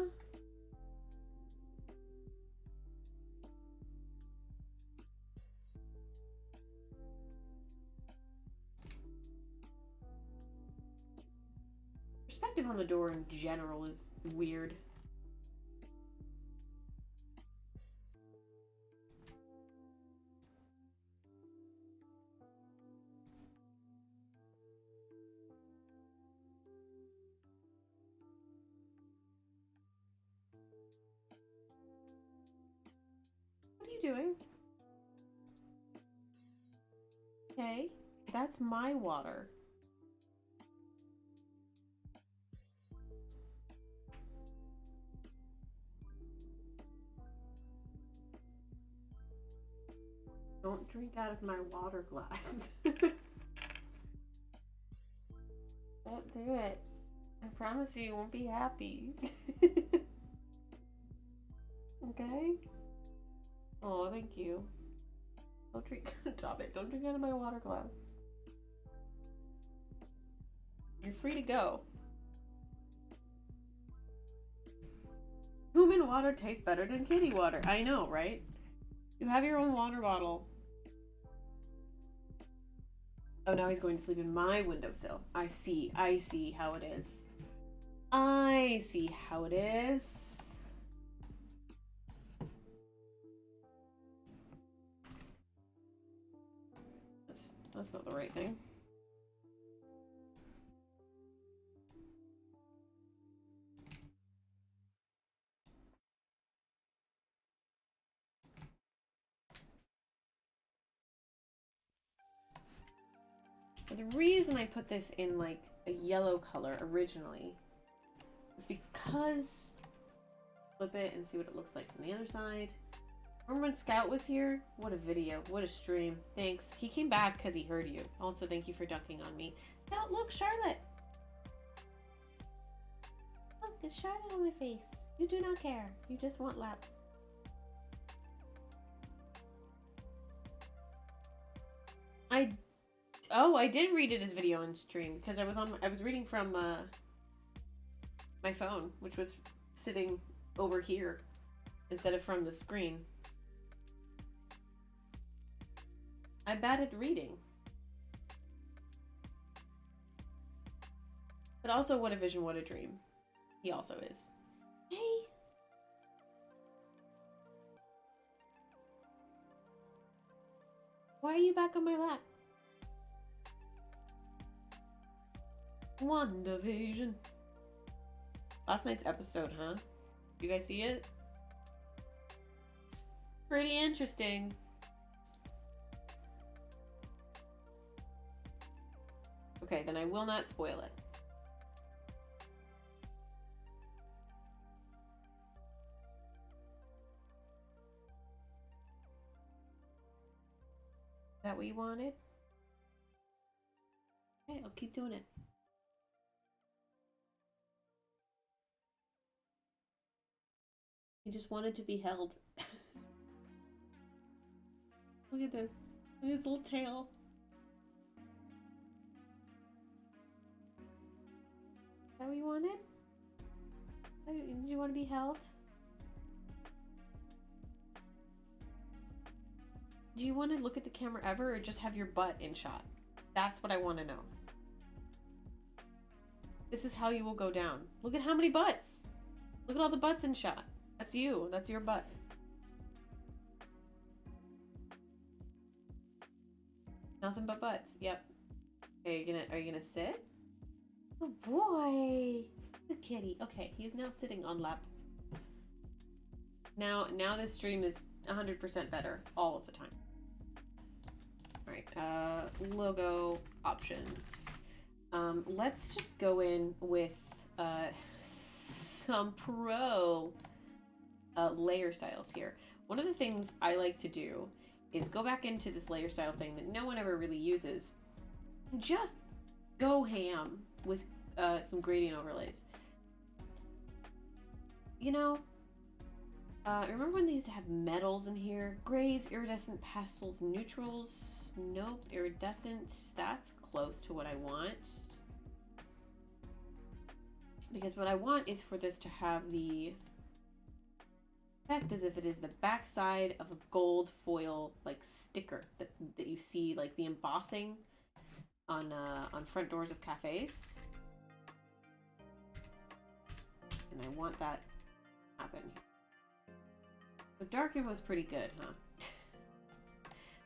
Perspective on the door in general is weird. What are you doing? Okay, that's my water. Don't drink out of my water glass. Don't do it. I promise you won't be happy. Okay? Oh, thank you. Don't drink. Stop it. Don't drink out of my water glass. You're free to go. Human water tastes better than kitty water. I know, right? You have your own water bottle. Oh, now he's going to sleep in my windowsill. I see how it is. I see how it is. That's not the right thing. The reason I put this in like a yellow color originally is because flip it and see what it looks like from the other side. Remember when Scout was here? What a video, what a stream. Thanks. He came back because he heard you. Also, thank you for dunking on me. Scout, look, Charlotte. Look, there's Charlotte on my face. You do not care. You just want lap. I did read it as video on stream because I was reading from my phone, which was sitting over here instead of from the screen. I'm bad at reading. But also, what a vision, what a dream. He also is. Hey! Why are you back on my lap? WandaVision. Last night's episode, huh? You guys see it? It's pretty interesting. Okay, then I will not spoil it. Is that what you wanted? Okay, I'll keep doing it. He just wanted to be held. Look at this. Look at his little tail. Is that what you wanted? Did you want to be held? Do you want to look at the camera ever or just have your butt in shot? That's what I want to know. This is how you will go down. Look at how many butts. Look at all the butts in shot. That's you. That's your butt. Nothing but butts. Yep. Okay, are you gonna sit? Oh boy. Good kitty. Okay, he is now sitting on lap. Now this stream is 100% better all of the time. Alright, logo options. Let's just go in with some pro layer styles here. One of the things I like to do is go back into this layer style thing that no one ever really uses and just go ham with some gradient overlays. You know, Remember when they used to have metals in here? Grays, iridescent, pastels, neutrals. Nope, iridescent. That's close to what I want. Because what I want is for this to have the effect as if it is the backside of a gold foil like sticker that you see, like the embossing on front doors of cafes. And I want that to happen. So darken was pretty good, huh?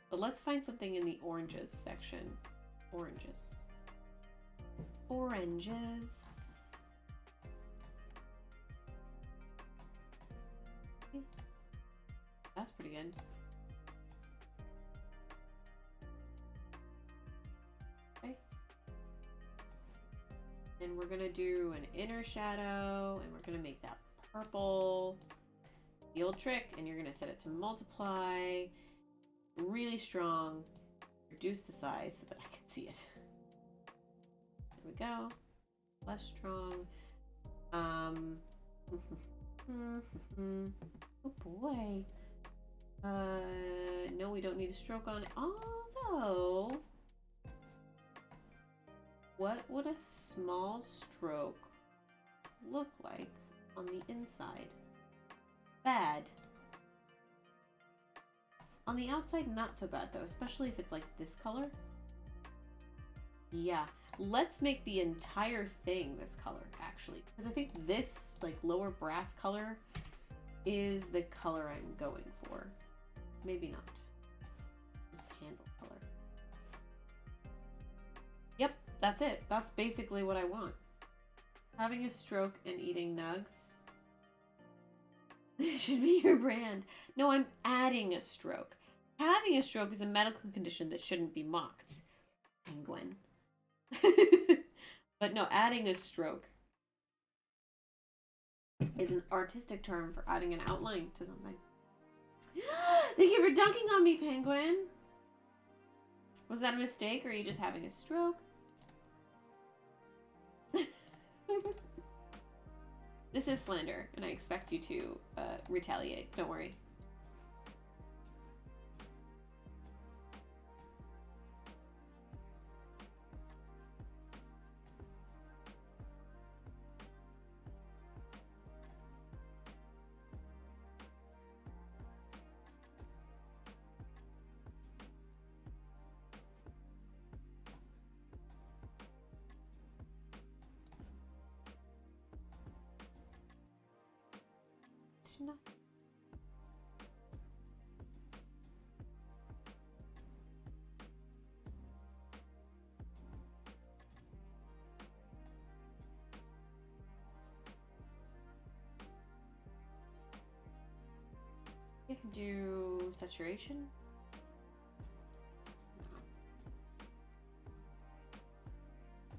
But let's find something in the oranges section. Oranges. Oranges. Okay. That's pretty good. Okay. And we're gonna do an inner shadow, and we're gonna make that purple. The old trick, and you're gonna set it to multiply. Really strong. Reduce the size so that I can see it. There we go. Less strong. Oh boy. No, we don't need a stroke on it. Although, what would a small stroke look like on the inside? Bad. On the outside, not so bad though, especially if it's like this color. Yeah, let's make the entire thing this color actually, because I think this like lower brass color is the color I'm going for. Maybe not. This handle color. Yep, that's it. That's basically what I want. Having a stroke and eating nugs. This should be your brand. No, I'm adding a stroke. Having a stroke is a medical condition that shouldn't be mocked. Penguin. But no, adding a stroke is an artistic term for adding an outline to something. Thank you for dunking on me, Penguin. Was that a mistake, or are you just having a stroke? This is slander, and I expect you to retaliate. Don't worry. Nothing. You can do saturation.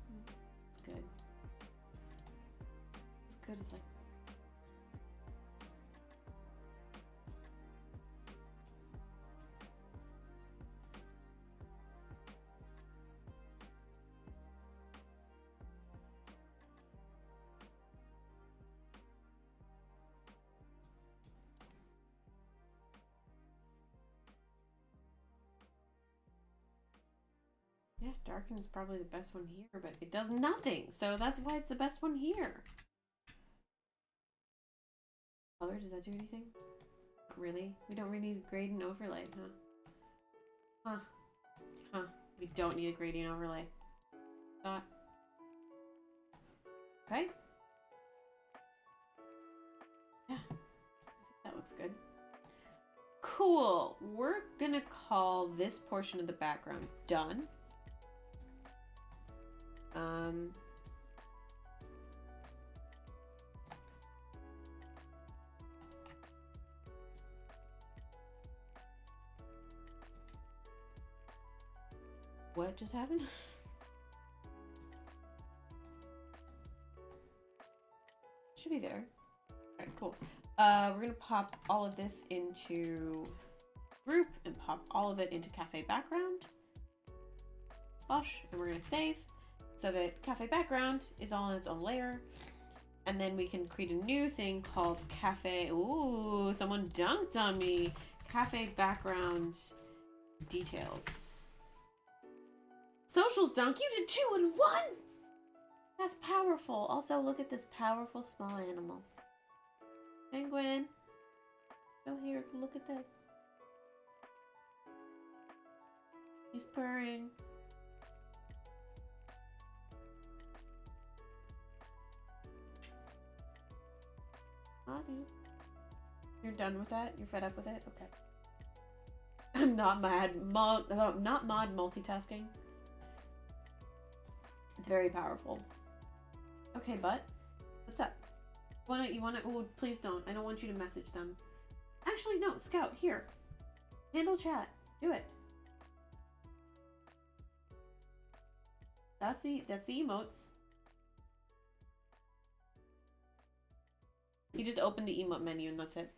No. It's good. It's good as like. Yeah, darken is probably the best one here, but it does nothing, so that's why it's the best one here. Color, does that do anything? Not really? We don't really need a gradient overlay, huh? Huh. We don't need a gradient overlay. Thought. Okay. Yeah. I think that looks good. Cool. We're gonna call this portion of the background done. What just happened? Should be there. Alright, cool. We're gonna pop all of this into group and pop all of it into cafe background. Bosh, and we're gonna save so that cafe background is all in its own layer. And then we can create a new thing called cafe. Ooh, someone dunked on me. Cafe background details. Socials dunk. You did 2 in 1. That's powerful. Also, look at this powerful small animal. Penguin. Go here. Look at this. He's purring. Honey. You're done with that? You're fed up with it? Okay. I'm not mad. Not mod multitasking. It's very powerful. Okay, but what's up? You wanna? Oh, please don't. I don't want you to message them. Actually, no. Scout, here. Handle chat. Do it. That's the emotes. You just open the emote menu and that's it.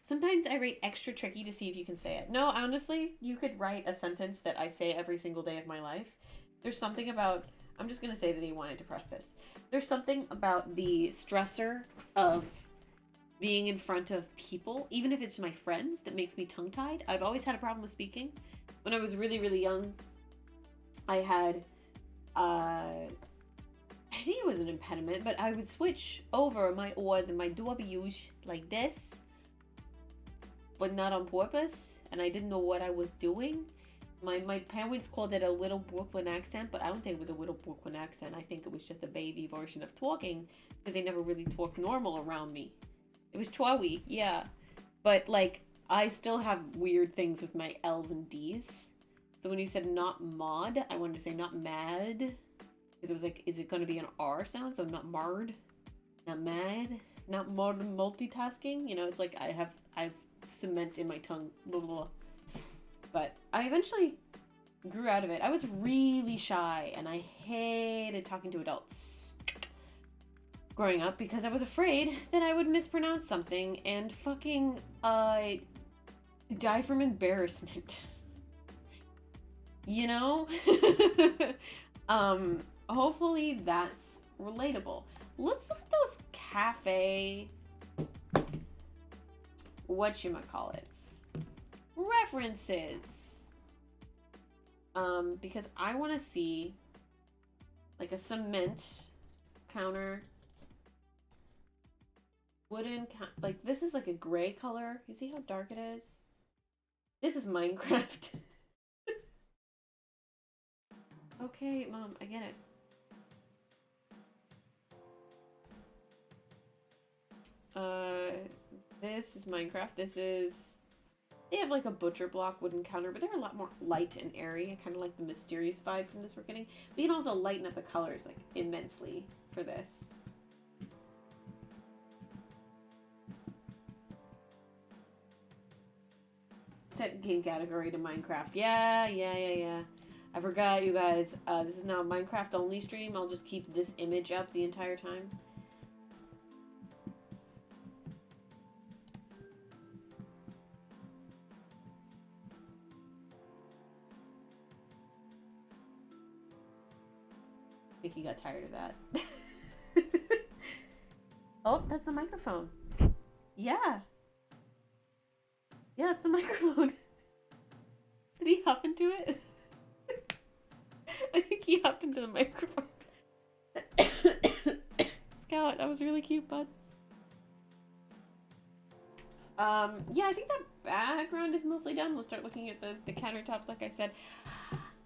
Sometimes I write extra tricky to see if you can say it. No, honestly, you could write a sentence that I say every single day of my life. There's something about... I'm just going to say that he wanted to press this. There's something about the stressor of being in front of people, even if it's my friends, that makes me tongue-tied. I've always had a problem with speaking. When I was really, really young, I had... I think it was an impediment, but I would switch over my O's and my W's like this, but not on purpose, and I didn't know what I was doing. My parents called it a little Brooklyn accent, but I don't think it was a little Brooklyn accent. I think it was just a baby version of talking, because they never really talked normal around me. It was Twawi, yeah. But, like, I still have weird things with my L's and D's. So when you said not mod, I wanted to say not mad. Because it was like, is it going to be an R sound? So not marred, not mad, not modern multitasking. You know, it's like I've cement in my tongue. Blah, blah, blah. But I eventually grew out of it. I was really shy and I hated talking to adults growing up because I was afraid that I would mispronounce something and fucking die from embarrassment. You know? Hopefully that's relatable. Let's look at those cafe whatchamacallits references. Because I want to see like a cement counter, wooden like this is like a gray color. You see how dark it is? This is Minecraft. Okay, Mom, I get it. This is Minecraft. This is... They have like a butcher block wooden counter, but they're a lot more light and airy. I kind of like the mysterious vibe from this we're getting. We can also lighten up the colors like immensely for this. Set game category to Minecraft. Yeah. I forgot, you guys. This is now a Minecraft only stream. I'll just keep this image up the entire time. I think he got tired of that. Oh, that's the microphone. Yeah. Yeah, it's the microphone. Did he hop into it? I think he hopped into the microphone. Scout, that was really cute, bud. Yeah, I think that background is mostly done. Let's start looking at the countertops, like I said.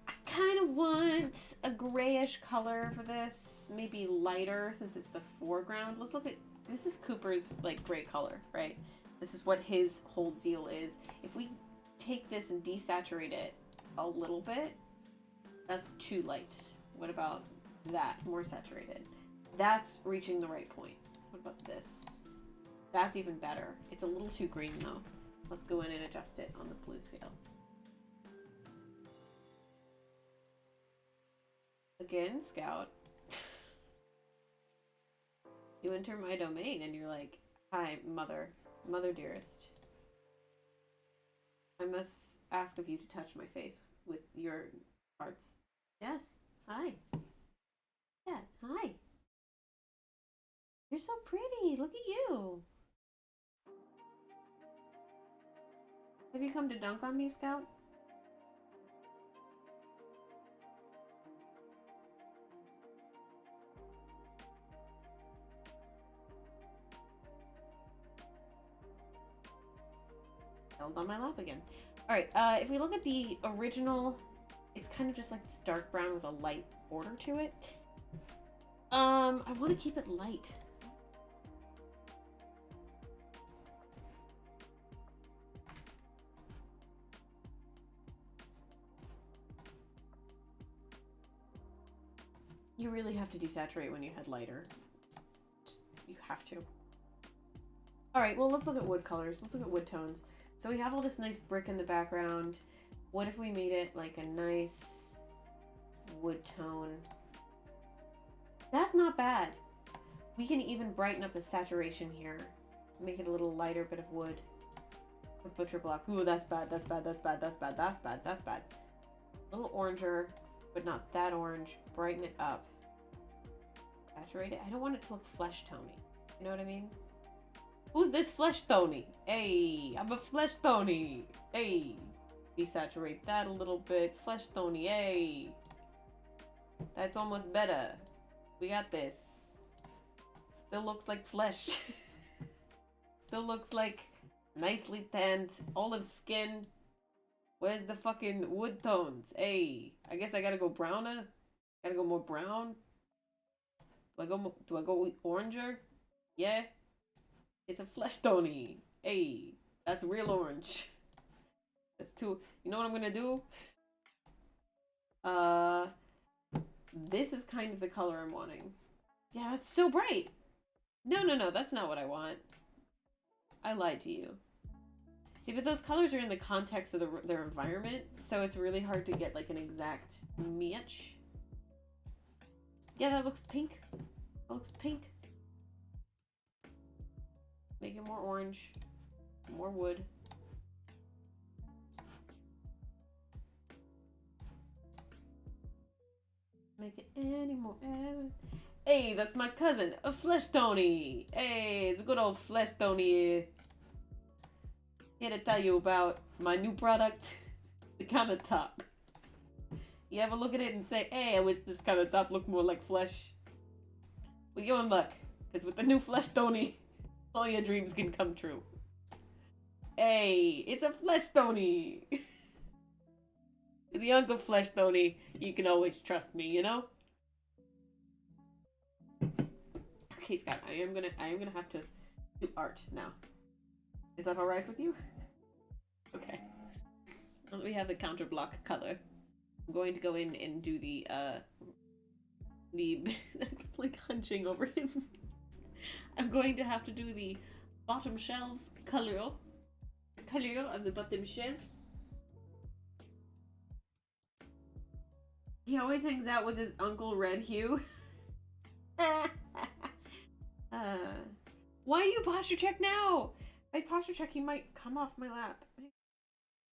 I kind of want a grayish color for this. Maybe lighter, since it's the foreground. Let's look at... This is Cooper's, like, gray color, right? This is what his whole deal is. If we take this and desaturate it a little bit, that's too light. What about that? More saturated. That's reaching the right point. What about this? That's even better. It's a little too green though. Let's go in and adjust it on the blue scale. Again, Scout. You enter my domain and you're like, hi, mother dearest. I must ask of you to touch my face with your parts. Yes. Hi. Yeah. Hi. You're so pretty. Look at you. Have you come to dunk on me, Scout? Held on my lap again. Alright, if we look at the original, it's kind of just like this dark brown with a light border to it. I want to keep it light. You really have to desaturate when you head lighter. You have to. Alright, well, let's look at wood colors. Let's look at wood tones. So we have all this nice brick in the background. What if we made it like a nice wood tone? That's not bad. We can even brighten up the saturation here. Make it a little lighter bit of wood. With butcher block. Ooh, that's bad, that's bad, that's bad, that's bad, that's bad, that's bad. A little oranger, but not that orange. Brighten it up. Saturate it. I don't want it to look flesh tony. You know what I mean? Who's this flesh tony? Hey, I'm a flesh tony. Hey. Desaturate that a little bit. Flesh tony. Hey. That's almost better. We got this. Still looks like flesh. Still looks like nicely tanned olive skin. Where's the fucking wood tones? Hey, I guess I gotta go browner. Gotta go more brown. Do I go oranger? Yeah. It's a flesh tony. Hey, that's real orange. That's too. You know what I'm gonna do? This is kind of the color I'm wanting. Yeah, that's so bright. No, that's not what I want. I lied to you. See, but those colors are in the context of their environment, so it's really hard to get like an exact match. Yeah, that looks pink. That looks pink. Make it more orange. More wood. Make it any more. Hey, that's my cousin, a flesh Tony. Hey, it's a good old flesh Tony. Here to tell you about my new product, the countertop. You ever look at it and say, hey, I wish this countertop looked more like flesh? Well, you're in luck, because with the new flesh Tony, all your dreams can come true. Hey, it's a flesh Tony. The Uncle Flesh Tony, you can always trust me, you know? Okay, Scott, I am gonna have to do art now. Is that alright with you? Okay. Now that we have the counter block color, I'm going to go in and do the like hunching over him. I'm going to have to do the bottom shelves color of the bottom shelves. He always hangs out with his Uncle Red Hue. Why do you posture check now? If I posture check, he might come off my lap.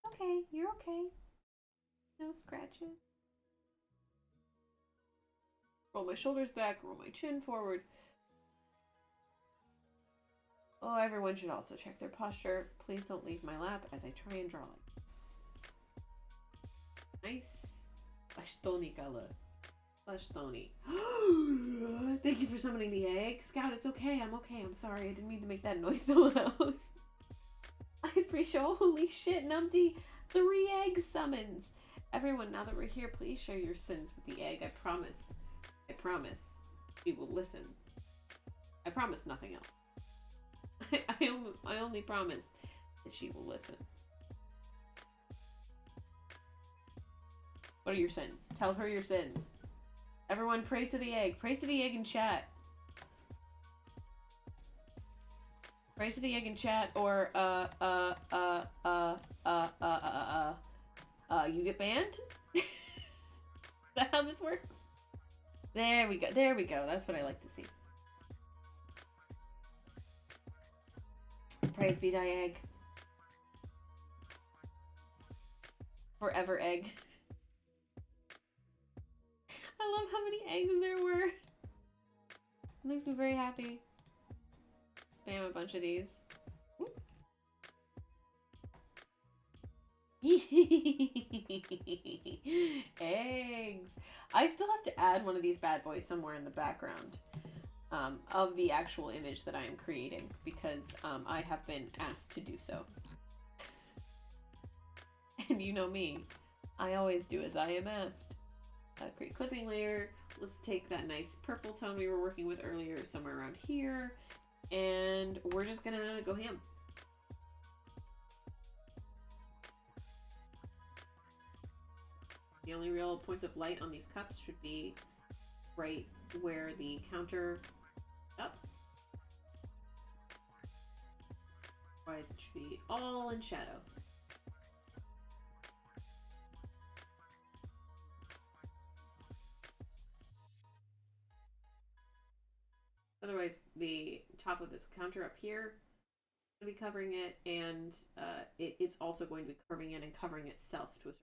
Okay, you're okay. No scratches. Roll my shoulders back, roll my chin forward. Oh, everyone should also check their posture. Please don't leave my lap as I try and draw like this. Nice. Flesh Tony color. Flesh Tony. Thank you for summoning the egg. Scout, it's okay. I'm okay. I'm sorry. I didn't mean to make that noise so loud. I appreciate. Holy shit, Numpty. 3 egg summons. Everyone, now that we're here, please share your sins with the egg. I promise. I promise. She will listen. I promise nothing else. I only promise that she will listen. What are your sins? Tell her your sins. Everyone, praise to the egg. Praise to the egg in chat. Praise to the egg in chat, or you get banned? Is that how this works? There we go. There we go. That's what I like to see. Praise be thy egg. Forever egg. I love how many eggs there were. It makes me very happy. spam a bunch of these. Eggs. I still have to add one of these bad boys somewhere in the background of the actual image that I am creating because I have been asked to do so. And you know me, I always do as I am asked. Create clipping layer. Let's take that nice purple tone we were working with earlier somewhere around here, and we're just gonna go ham. The only real points of light on these cups should be right where the counter up. Otherwise it should be all in shadow. Otherwise the top of this counter up here is going to be covering it, and it's also going to be curving in and covering itself to a certain.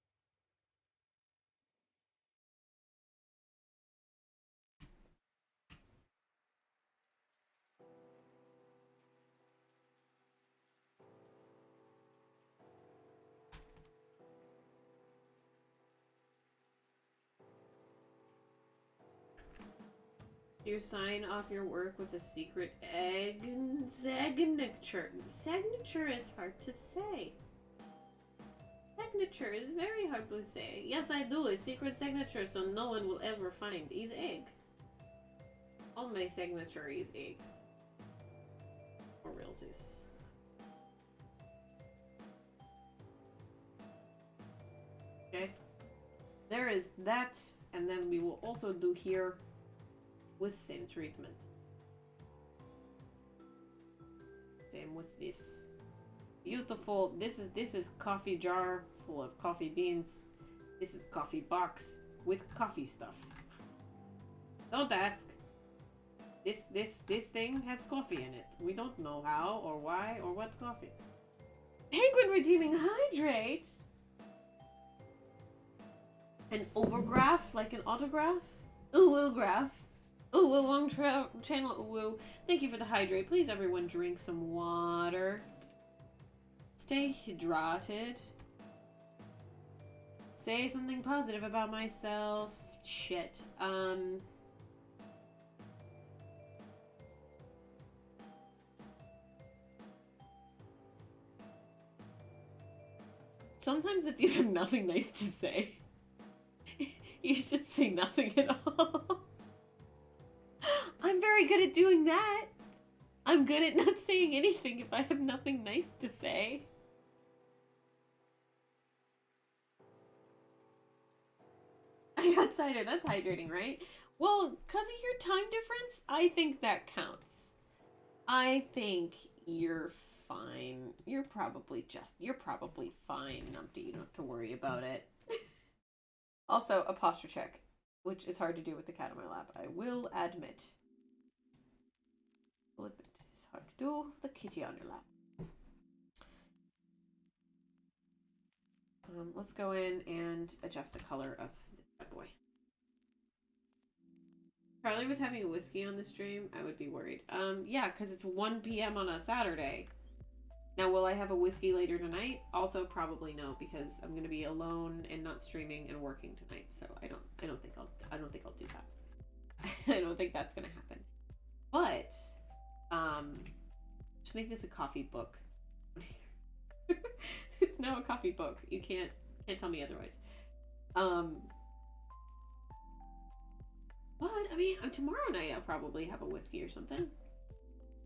You sign off your work with a secret egg signature. Signature is hard to say. Signature is very hard to say. Yes, I do. A secret signature so no one will ever find is egg. All my signature is egg. For realsies. Okay. There is that, and then we will also do here with same treatment. Same with this beautiful, this is coffee jar full of coffee beans. This is coffee box with coffee stuff. Don't ask. This thing has coffee in it. We don't know how or why or what coffee. Penguin redeeming hydrate. An overgraph, like an autograph. Ooh, graph. Ooh, long channel. Ooh, thank you for the hydrate. Please, everyone, drink some water. Stay hydrated. Say something positive about myself. Shit. Sometimes if you have nothing nice to say, you should say nothing at all. I'm very good at doing that. I'm good at not saying anything if I have nothing nice to say. I got cider. That's hydrating, right? Well, because of your time difference, I think that counts. I think you're fine. You're probably fine, Numpty. You don't have to worry about it. Also, a posture check, which is hard to do with the cat on my lap. I will admit. It's hard to do with the kitty on your lap. Let's go in and adjust the color of this bad boy. Charlie was having a whiskey on the stream. I would be worried. Yeah, because it's 1 p.m. on a Saturday. Now, will I have a whiskey later tonight? Also, probably no, because I'm gonna be alone and not streaming and working tonight. So I don't think I'll do that. I don't think that's gonna happen. But just make this a coffee book. It's now a coffee book. You can't tell me otherwise. But I mean, tomorrow night I'll probably have a whiskey or something.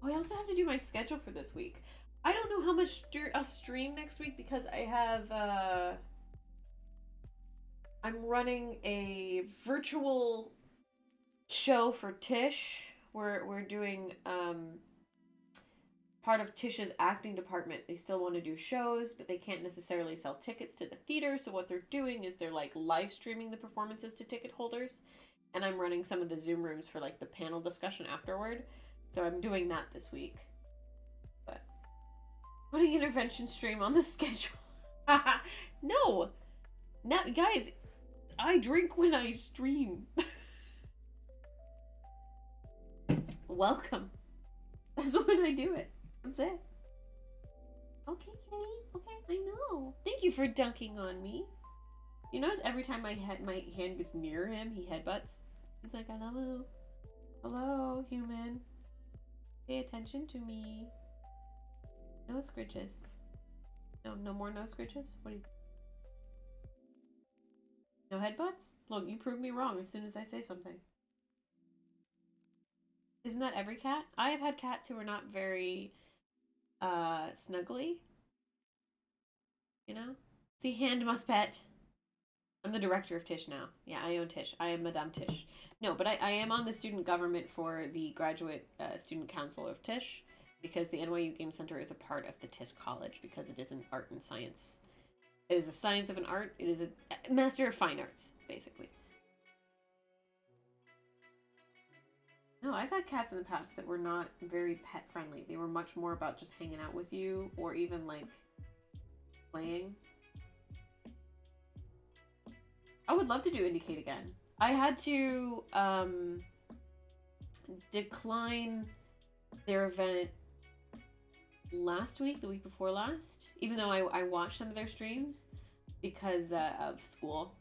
Oh, I also have to do my schedule for this week. I don't know how much I'll stream next week because I have I'm running a virtual show for Tish. We're doing part of Tish's acting department. They still want to do shows, but they can't necessarily sell tickets to the theater. So what they're doing is they're like live streaming the performances to ticket holders, and I'm running some of the Zoom rooms for like the panel discussion afterward. So I'm doing that this week. But putting intervention stream on the schedule. No, guys, I drink when I stream. Welcome. That's when I do it. That's it. Okay, Kitty. Okay, I know. Thank you for dunking on me. You notice every time my hand gets near him, he headbutts. He's like, hello. Hello, human. Pay attention to me. No scritches. No more no scritches? What do you think? No headbutts? Look, you prove me wrong as soon as I say something. Isn't that every cat? I have had cats who are not very snuggly. You know? See, hand must pet. I'm the director of Tish now. Yeah, I own Tish. I am Madame Tish. No, but I am on the student government for the graduate student council of Tish, because the NYU Game Center is a part of the Tisch College, because it is an art and science. It is a science of an art. It is a master of fine arts, basically. No, I've had cats in the past that were not very pet friendly. They were much more about just hanging out with you, or even like playing. I would love to do Indicate again. I had to decline their event last week, the week before last, even though I watched some of their streams because of school.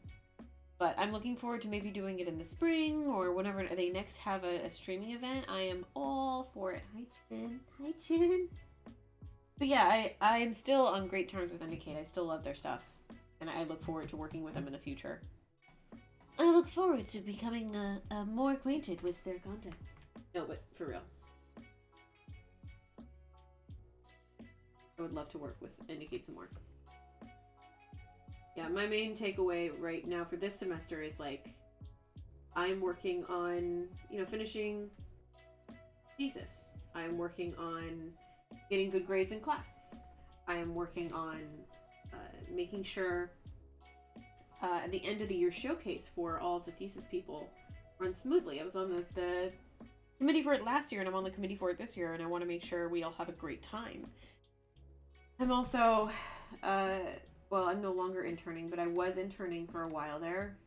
But I'm looking forward to maybe doing it in the spring or whenever they next have a streaming event. I am all for it. Hi, Chin. Hi, Chin. But yeah, I am still on great terms with Indicate. I still love their stuff. And I look forward to working with them in the future. I look forward to becoming more acquainted with their content. No, but for real. I would love to work with Indicate some more. Yeah, my main takeaway right now for this semester is like, I'm working on, finishing thesis. I'm working on getting good grades in class. I am working on making sure at the end of the year showcase for all of the thesis people runs smoothly. I was on the committee for it last year, and I'm on the committee for it this year, and I want to make sure we all have a great time. I'm also, well, I'm no longer interning, but I was interning for a while there,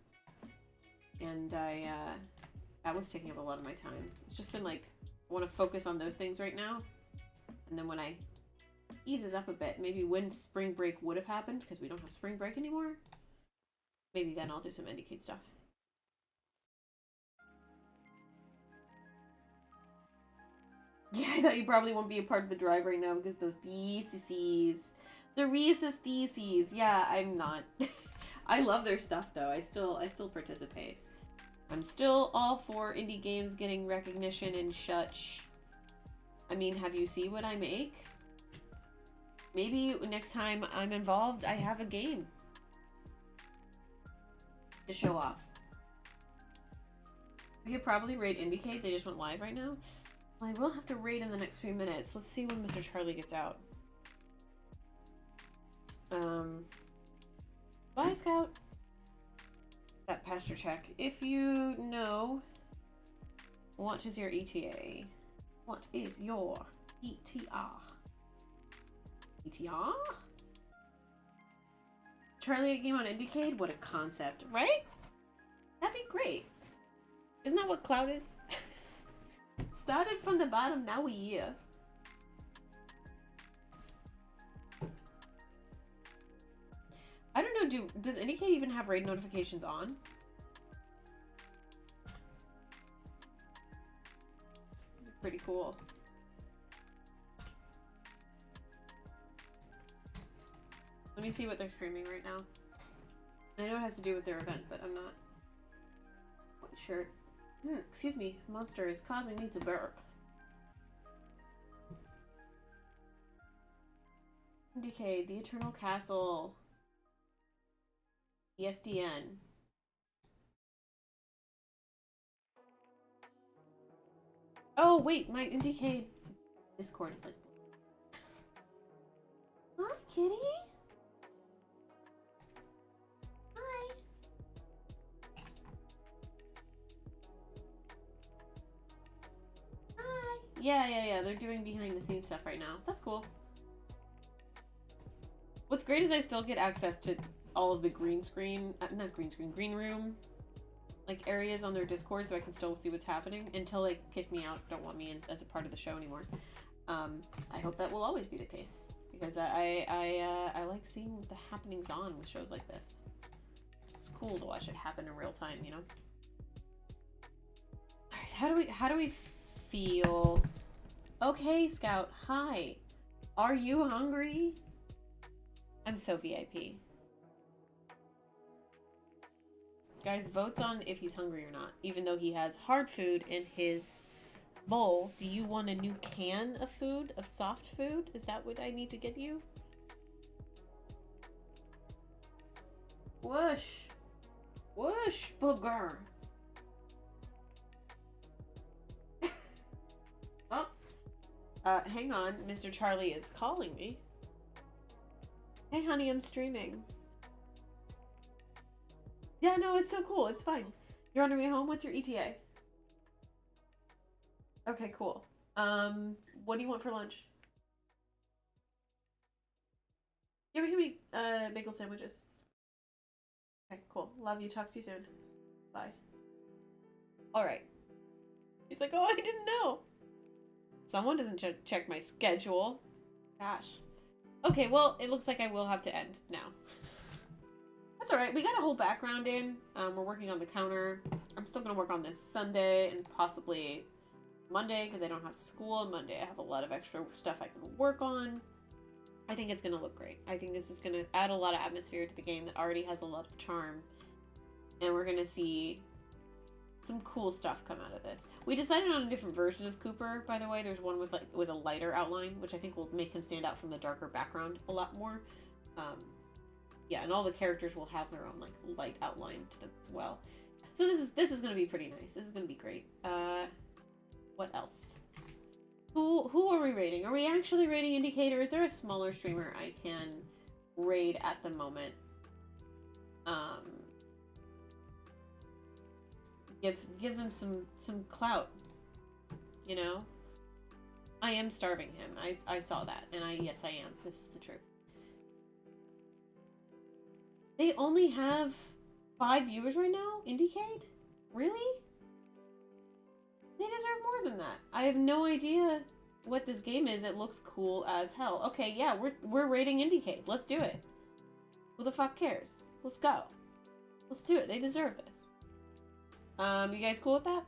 and that was taking up a lot of my time. It's just been like, I want to focus on those things right now, and then when I eases up a bit, maybe when spring break would have happened, because we don't have spring break anymore, maybe then I'll do some Indicate stuff. Yeah, I thought you probably won't be a part of the drive right now because the theses. The Reese's theses. Yeah, I'm not. I love their stuff though. I still participate. I'm still all for indie games getting recognition and such. I mean, have you seen what I make? Maybe next time I'm involved, I have a game to show off. We could probably raid Indicate. They just went live right now. I will have to raid in the next few minutes. Let's see when Mr. Charlie gets out. Bye, Scout. That pastor check. If you know, what is your ETA? What is your ETA? ETA? Charlie, a game on Indicate? What a concept, right? That'd be great. Isn't that what Cloud is? Started from the bottom, now we here. I don't know, does Indicate even have raid notifications on? Pretty cool. Let me see what they're streaming right now. I know it has to do with their event, but I'm not quite sure. Excuse me, monster is causing me to burp. Indicate, the Eternal Castle. ESDN. Oh wait, my Indicate Discord is like. Hi, kitty. Hi. Hi. Yeah. They're doing behind the scenes stuff right now. That's cool. What's great is I still get access to all of the green screen, green room, like areas on their Discord so I can still see what's happening until they kick me out, don't want me in, as a part of the show anymore. I hope that will always be the case because I like seeing the happenings on with shows like this. It's cool to watch it happen in real time, you know. All right, how do we feel? Okay, Scout. Hi. Are you hungry? I'm so VIP. Guys, votes on if he's hungry or not. Even though he has hard food in his bowl, do you want a new can of food? Of soft food? Is that what I need to get you? Whoosh. Whoosh, booger. Oh. Hang on. Mr. Charlie is calling me. Hey, honey, I'm streaming. Yeah, no, it's so cool. It's fine. You're on your way home? What's your ETA? Okay, cool. What do you want for lunch? Yeah, we can make bagel sandwiches. Okay, cool. Love you. Talk to you soon. Bye. Alright. He's like, oh, I didn't know. Someone doesn't check my schedule. Gosh. Okay, well, it looks like I will have to end now. That's alright. We got a whole background in. We're working on the counter. I'm still going to work on this Sunday and possibly Monday because I don't have school on Monday. I have a lot of extra stuff I can work on. I think it's going to look great. I think this is going to add a lot of atmosphere to the game that already has a lot of charm. And we're going to see some cool stuff come out of this. We decided on a different version of Cooper, by the way. There's one with a lighter outline, which I think will make him stand out from the darker background a lot more. Yeah, and all the characters will have their own like light outline to them as well. So this is going to be pretty nice. This is going to be great. What else? Who are we raiding? Are we actually raiding Indicator? Is there a smaller streamer I can raid at the moment? Give them some clout. You know? I am starving him. I saw that, and yes I am. This is the truth. They only have 5 viewers right now? Indicate? Really? They deserve more than that. I have no idea what this game is. It looks cool as hell. Okay, yeah, we're rating Indicate. Let's do it. Who the fuck cares? Let's go. Let's do it. They deserve this. You guys cool with that?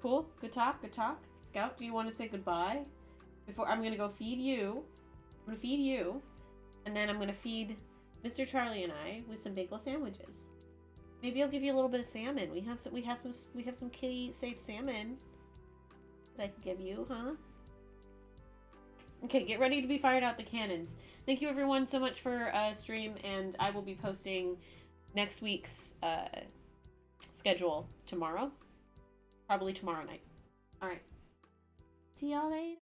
Cool? Good talk? Good talk? Scout, do you want to say goodbye? Before I'm gonna go feed you. I'm gonna feed you. And then I'm gonna feed Mr. Charlie and I with some bagel sandwiches. Maybe I'll give you a little bit of salmon. We have some kitty safe salmon that I can give you, huh? Okay, get ready to be fired out the cannons. Thank you everyone so much for stream, and I will be posting next week's schedule tomorrow. Probably tomorrow night. Alright. See y'all later.